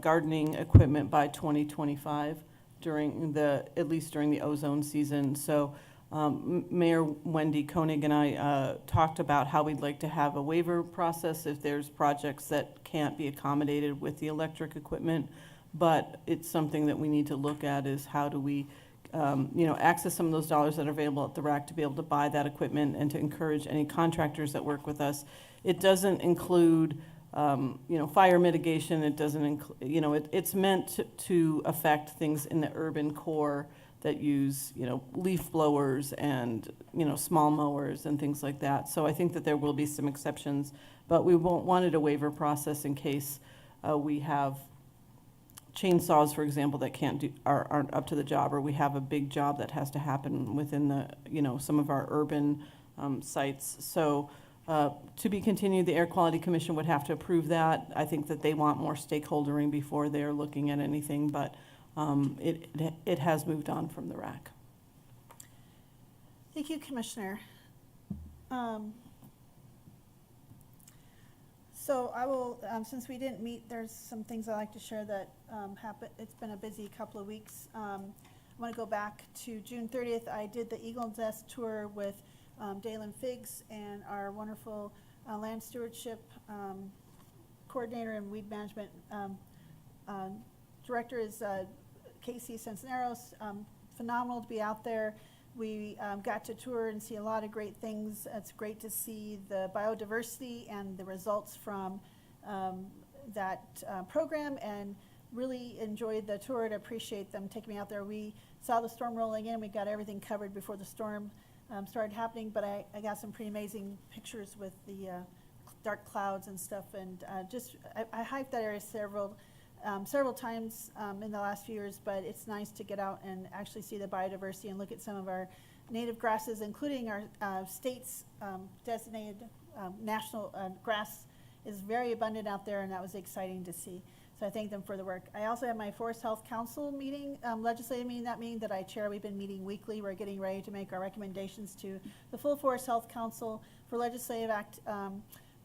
gardening equipment by 2025 at least during the ozone season. So Mayor Wendy Koenig and I talked about how we'd like to have a waiver process if there's projects that can't be accommodated with the electric equipment. But it's something that we need to look at, is how do we access some of those dollars that are available at the RAC to be able to buy that equipment and to encourage any contractors that work with us. It doesn't include fire mitigation. It doesn't include, it's meant to affect things in the urban core that use, leaf blowers and, small mowers and things like that. So I think that there will be some exceptions, but we wanted a waiver process in case we have chainsaws, for example, that aren't up to the job, or we have a big job that has to happen within the, some of our urban sites. So to be continued, the Air Quality Commission would have to approve that. I think that they want more stakeholdering before they're looking at anything, but it has moved on from the RAC. Thank you, Commissioner. So I will, since we didn't meet, there's some things I'd like to share that happened. It's been a busy couple of weeks. I want to go back to June 30th. I did the Eagle's Nest tour with Dalen Figgs and our wonderful land stewardship coordinator and weed management director is Casey Censoneros. Phenomenal to be out there. We got to tour and see a lot of great things. It's great to see the biodiversity and the results from that program, and really enjoyed the tour and appreciate them taking me out there. We saw the storm rolling in. We got everything covered before the storm started happening, but I got some pretty amazing pictures with the dark clouds and stuff, and I hiked that area several times in the last few years, but it's nice to get out and actually see the biodiversity and look at some of our native grasses, including our state's designated national grass is very abundant out there, and that was exciting to see. So I thank them for the work. I also have my Forest Health Council meeting, legislative meeting, that meeting that I chair. We've been meeting weekly. We're getting ready to make our recommendations to the full Forest Health Council for legislative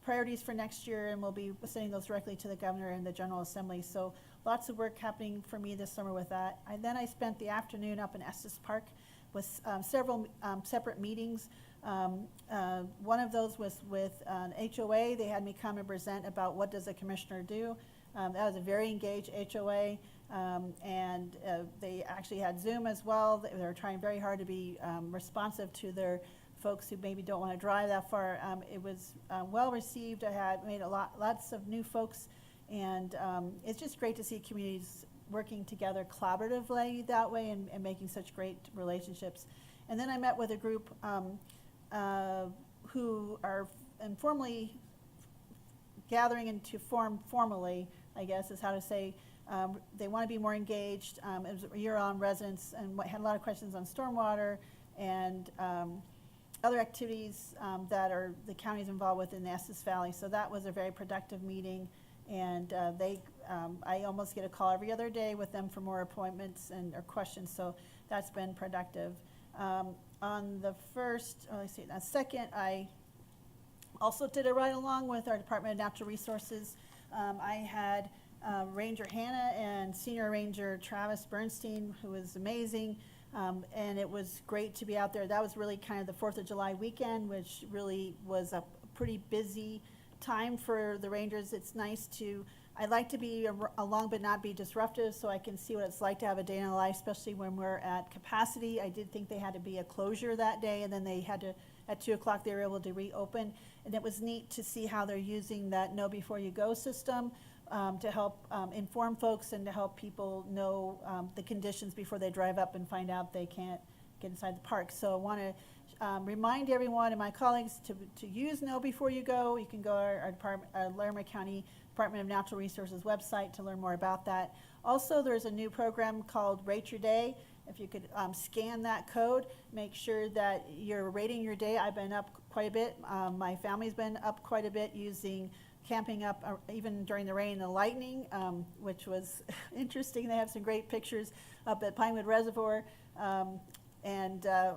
priorities for next year, and we'll be sending those directly to the governor and the General Assembly. So lots of work happening for me this summer with that. Then I spent the afternoon up in Estes Park with several separate meetings. One of those was with an HOA. They had me come and present about what does a commissioner do. That was a very engaged HOA, and they actually had Zoom as well. They were trying very hard to be responsive to their folks who maybe don't want to drive that far. It was well received. I had made lots of new folks, and it's just great to see communities working together collaboratively that way and making such great relationships. And then I met with a group who are informally gathering into form formally I guess is how to say. They want to be more engaged. It was year-round residents and had a lot of questions on stormwater and other activities that are the county's involved with in the Estes Valley. So that was a very productive meeting, and I almost get a call every other day with them for more appointments or questions. So that's been productive. On the second, I also did a ride along with our Department of Natural Resources. I had Ranger Hannah and Senior Ranger Travis Bernstein, who was amazing. And it was great to be out there. That was really kind of the 4th of July weekend, which really was a pretty busy time for the Rangers. It's nice I like to be along but not be disruptive, so I can see what it's like to have a day in the life, especially when we're at capacity. I did think they had to be a closure that day, and then they had to, at 2 o'clock, they were able to reopen. And it was neat to see how they're using that Know Before You Go system to help inform folks and to help people know the conditions before they drive up and find out they can't get inside the park. So I want to remind everyone and my colleagues to use Know Before You Go. You can go to our Larimer County Department of Natural Resources website to learn more about that. Also, there's a new program called Rate Your Day. If you could scan that code, make sure that you're rating your day. I've been up quite a bit. My family's been up quite a bit using camping up even during the rain and the lightning, which was interesting. They have some great pictures up at Pinewood Reservoir, and a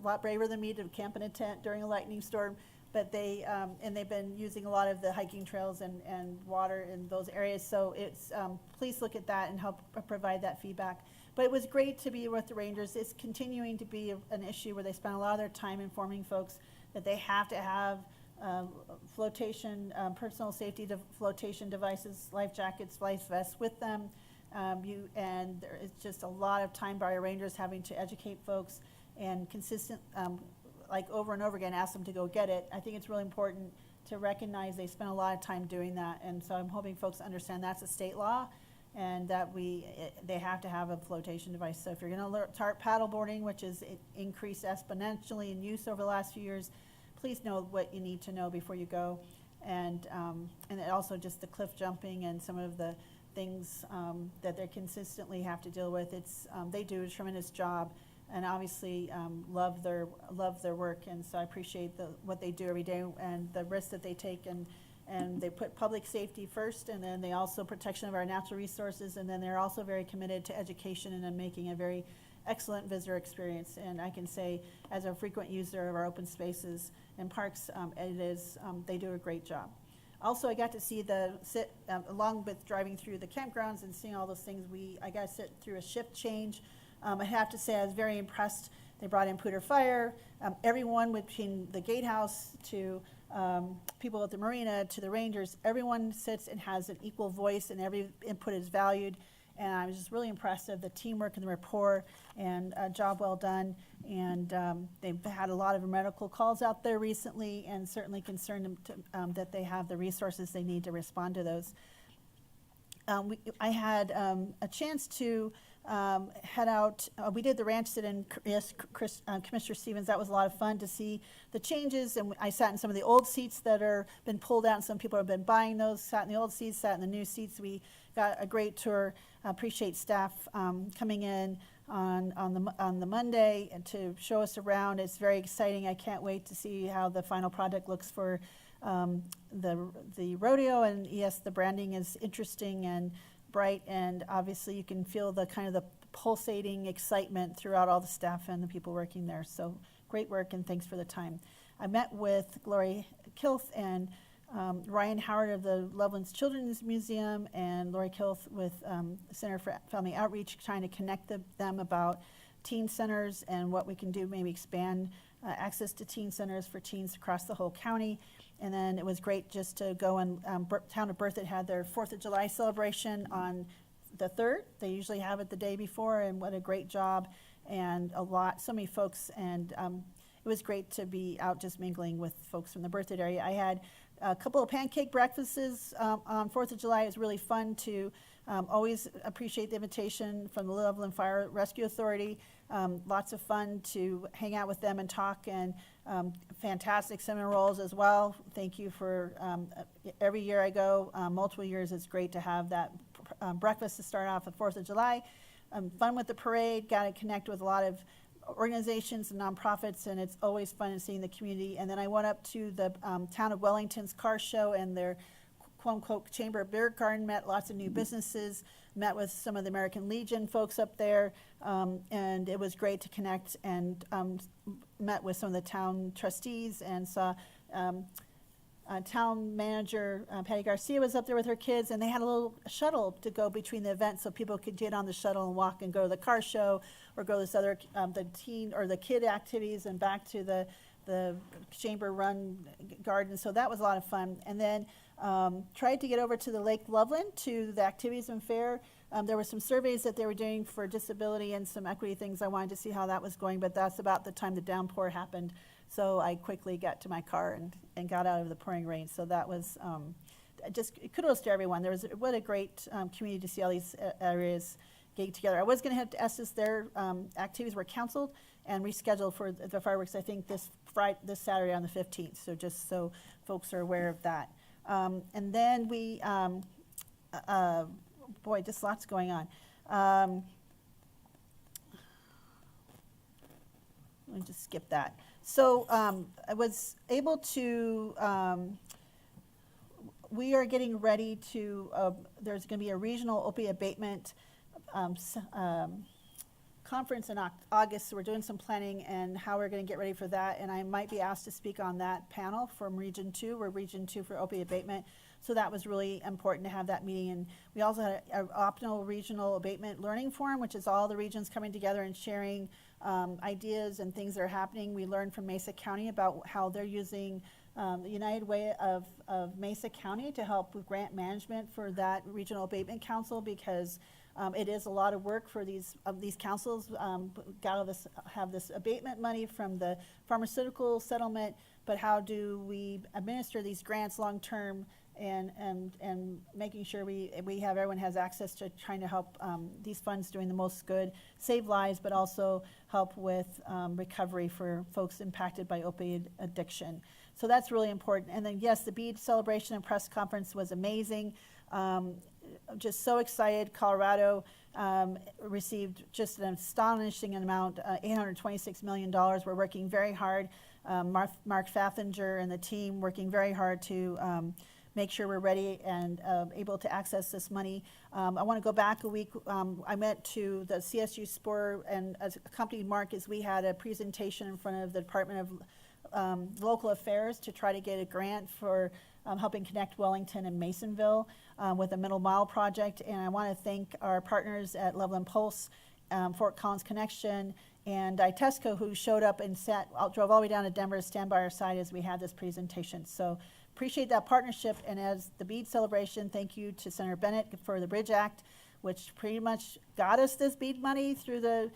lot braver than me to camp in a tent during a lightning storm. But they've been using a lot of the hiking trails and water in those areas. So it's please look at that and help provide that feedback. But it was great to be with the Rangers. It's continuing to be an issue where they spend a lot of their time informing folks that they have to have flotation, personal safety flotation devices, life jackets, life vests with them. And there is just a lot of time by our Rangers having to educate folks and consistent, like over and over again, ask them to go get it. I think it's really important to recognize they spend a lot of time doing that. And so I'm hoping folks understand that's a state law and that they have to have a flotation device. So if you're going to start paddleboarding, which is increased exponentially in use over the last few years, please know what you need to know before you go. And also just the cliff jumping and some of the things that they consistently have to deal with. They do a tremendous job, and obviously love their work. And so I appreciate what they do every day and the risks that they take. And they put public safety first, and then they also protection of our natural resources, and then they're also very committed to education and then making a very excellent visitor experience. And I can say, as a frequent user of our open spaces and parks, they do a great job. Also, I got to see along with driving through the campgrounds and seeing all those things, I got to sit through a shift change. I have to say I was very impressed. They brought in Poudre Fire. Everyone between the gatehouse to people at the marina to the Rangers, everyone sits and has an equal voice, and every input is valued. And I was just really impressed of the teamwork and the rapport, and a job well done. And they've had a lot of medical calls out there recently, and certainly concerned that they have the resources they need to respond to those. I had a chance to head out. We did the ranch sit-in, yes, Commissioner Stevens. That was a lot of fun to see the changes. And I sat in some of the old seats that are been pulled out, and some people have been buying those. Sat in the old seats, sat in the new seats. We got a great tour. I appreciate staff coming in on the Monday and to show us around. It's very exciting. I can't wait to see how the final product looks for the rodeo. And yes, the branding is interesting and bright, and obviously you can feel the kind of the pulsating excitement throughout all the staff and the people working there. So great work, and thanks for the time. I met with Glory Kilth and Ryan Howard of the Lovelands Children's Museum, and Lori Kilth with Center for Family Outreach, trying to connect them about teen centers and what we can do, maybe expand access to teen centers for teens across the whole county. And then it was great just to go and Town of Berthoud had their 4th of July celebration on the 3rd. They usually have it the day before, and what a great job, and so many folks. And it was great to be out just mingling with folks from the Berthoud area. I had a couple of pancake breakfasts on 4th of July. It was really fun to Always appreciate the invitation from the Loveland Fire Rescue Authority. Lots of fun to hang out with them and talk, and fantastic cinnamon rolls as well. Thank you for, every year I go, multiple years, it's great to have that breakfast to start off with 4th of July. Fun with the parade, got to connect with a lot of organizations and nonprofits, and it's always fun seeing the community. And then I went up to the town of Wellington's car show and their quote-unquote Chamber of Beer Garden, met lots of new businesses, met with some of the American Legion folks up there, and it was great to connect, and met with some of the town trustees, and saw town manager Patty Garcia was up there with her kids, and they had a little shuttle to go between the events so people could get on the shuttle and walk and go to the car show or go to this other, the teen or the kid activities and back to the chamber run garden. So that was a lot of fun. And then tried to get over to the Lake Loveland to the activities and fair. There were some surveys that they were doing for disability and some equity things. I wanted to see how that was going, but that's about the time the downpour happened. So I quickly got to my car and got out of the pouring rain. So that was just kudos to everyone. What a great community to see all these areas get together. I was going to have to Estes. Their activities were canceled and rescheduled for the fireworks, I think, this Saturday on the 15th. So just so folks are aware of that. And then we, boy, just lots going on. Let me just skip that. So I was able to, we are getting ready to, there's going to be a regional opioid abatement conference in August. So we're doing some planning and how we're going to get ready for that. And I might be asked to speak on that panel from Region 2. We're Region 2 for opioid abatement. So that was really important to have that meeting. And we also had an optional regional abatement learning forum, which is all the regions coming together and sharing ideas and things that are happening. We learned from Mesa County about how they're using the United Way of Mesa County to help with grant management for that regional abatement council, because it is a lot of work for these councils. Have this abatement money from the pharmaceutical settlement, but how do we administer these grants long term, and making sure everyone has access to trying to help these funds doing the most good, save lives, but also help with recovery for folks impacted by opioid addiction. So that's really important. And then yes, the bead celebration and press conference was amazing. Just so excited. Colorado received just an astonishing amount, $826 million. We're working very hard. Mark Fathinger and the team working very hard to make sure we're ready and able to access this money. I want to go back a week. I went to the CSU SPOR and accompanied Mark as we had a presentation in front of the Department of Local Affairs to try to get a grant for helping connect Wellington and Masonville with a middle mile project. And I want to thank our partners at Loveland Pulse, Fort Collins Connection, and Itesco, who showed up and drove all the way down to Denver to stand by our side as we had this presentation. So appreciate that partnership. And as the bead celebration, thank you to Senator Bennett for the Bridge Act, which pretty much got us this bead money through the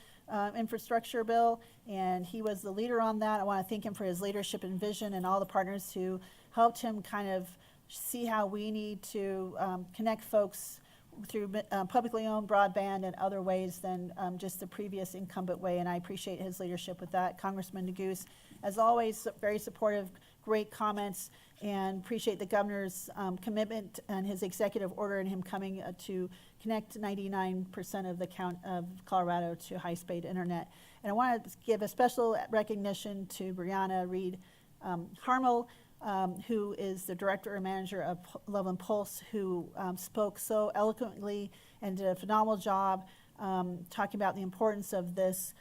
infrastructure bill. And he was the leader on that. I want to thank him for his leadership and vision, and all the partners who helped him kind of see how we need to connect folks through publicly owned broadband and other ways than just the previous incumbent way. And I appreciate his leadership with that. Congressman Neguse, as always, very supportive, great comments, and appreciate the governor's commitment and his executive order and him coming to connect 99% of the count of Colorado to high-speed internet. And I want to give a special recognition to Brianna Reed Harmel, who is the director and manager of Loveland Pulse, who spoke so eloquently and did a phenomenal job talking about the importance of this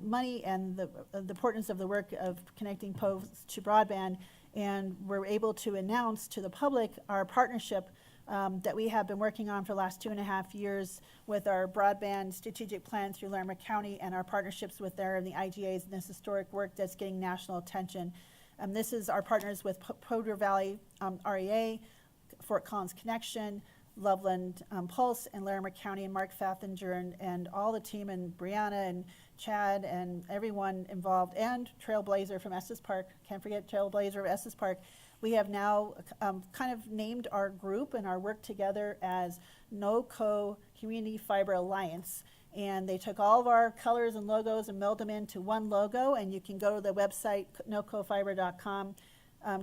money and the importance of the work of connecting folks to broadband. And we're able to announce to the public our partnership that we have been working on for the last 2.5 years with our broadband strategic plan through Larimer County, and our partnerships with there and the IGAs and this historic work that's getting national attention. This is our partners with Poudre Valley REA, Fort Collins Connection, Loveland Pulse and Larimer County, and Mark Fathinger, and all the team, and Brianna and Chad and everyone involved, and Trailblazer from Estes Park. Can't forget Trailblazer of Estes Park. We have now kind of named our group and our work together as NOCO Community Fiber Alliance. And they took all of our colors and logos and melded them into one logo, and you can go to the website, nocofiber.com,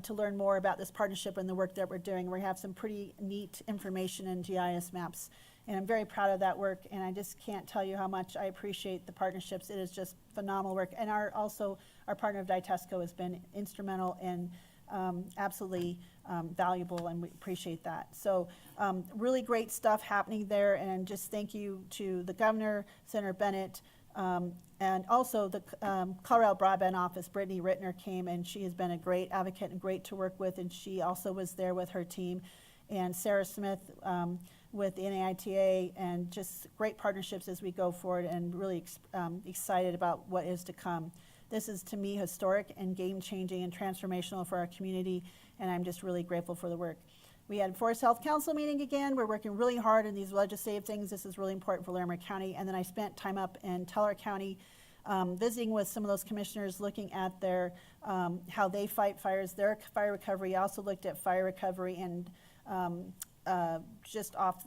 to learn more about this partnership and the work that we're doing. We have some pretty neat information and GIS maps, and I'm very proud of that work, and I just can't tell you how much I appreciate the partnerships. It is just phenomenal work. And also our partner of Ditesco has been instrumental and absolutely valuable, and we appreciate that. So really great stuff happening there, and just thank you to the governor, Senator Bennett, and also the Colorado Broadband Office. Brittany Rittner came, and she has been a great advocate and great to work with, and she also was there with her team. And Sarah Smith with the NAITA, and just great partnerships as we go forward, and really excited about what is to come. This is, to me, historic and game-changing and transformational for our community, and I'm just really grateful for the work. We had Forest Health Council meeting again. We're working really hard on these legislative things. This is really important for Larimer County. And then I spent time up in Teller County visiting with some of those commissioners, looking at their how they fight fires, their fire recovery. I also looked at fire recovery and just off,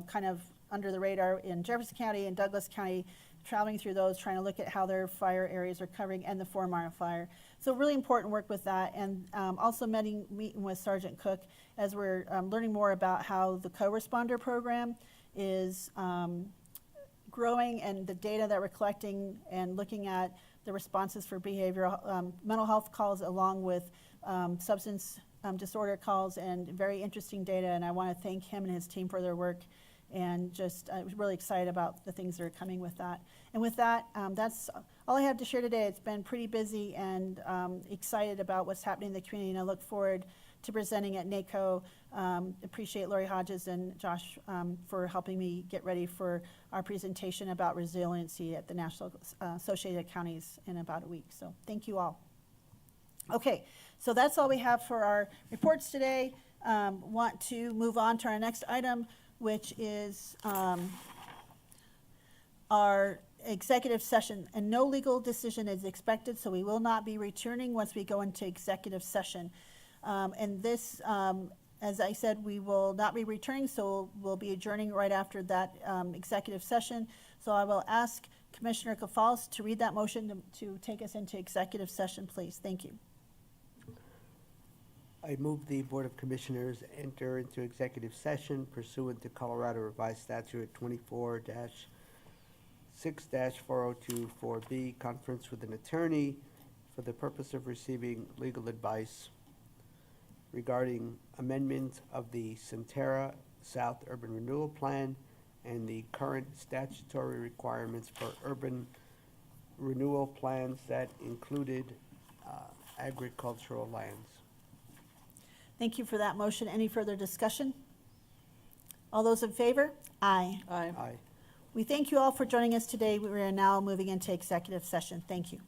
kind of under the radar in Jefferson County and Douglas County, traveling through those, trying to look at how their fire areas are covering, and the 4 Mile fire. So really important work with that, and also meeting with Sergeant Cook as we're learning more about how the co-responder program is growing, and the data that we're collecting, and looking at the responses for behavioral mental health calls, along with substance disorder calls, and very interesting data. And I want to thank him and his team for their work. And just, I was really excited about the things that are coming with that. And with that, that's all I have to share today. It's been pretty busy, and excited about what's happening in the community, and I look forward to presenting at NACO. Appreciate Lori Hodges and Josh for helping me get ready for our presentation about resiliency at the National Associated Counties in about a week. So thank you all. Okay, so that's all we have for our reports today. Want to move on to our next item, which is our executive session. And no legal decision is expected, so we will not be returning once we go into executive session. And this, as I said, we will not be returning, so we'll be adjourning right after that executive session. So I will ask Commissioner Kafals to read that motion to take us into executive session, please. Thank you. I move the Board of Commissioners enter into executive session pursuant to Colorado Revised Statute 24-6-4024B, conference with an attorney for the purpose of receiving legal advice regarding amendment of the Centerra South Urban Renewal Plan and the current statutory requirements for urban renewal plans that included agricultural lands. Thank you for that motion. Any further discussion? All those in favor? Aye. Aye. Aye. We thank you all for joining us today. We are now moving into executive session. Thank you.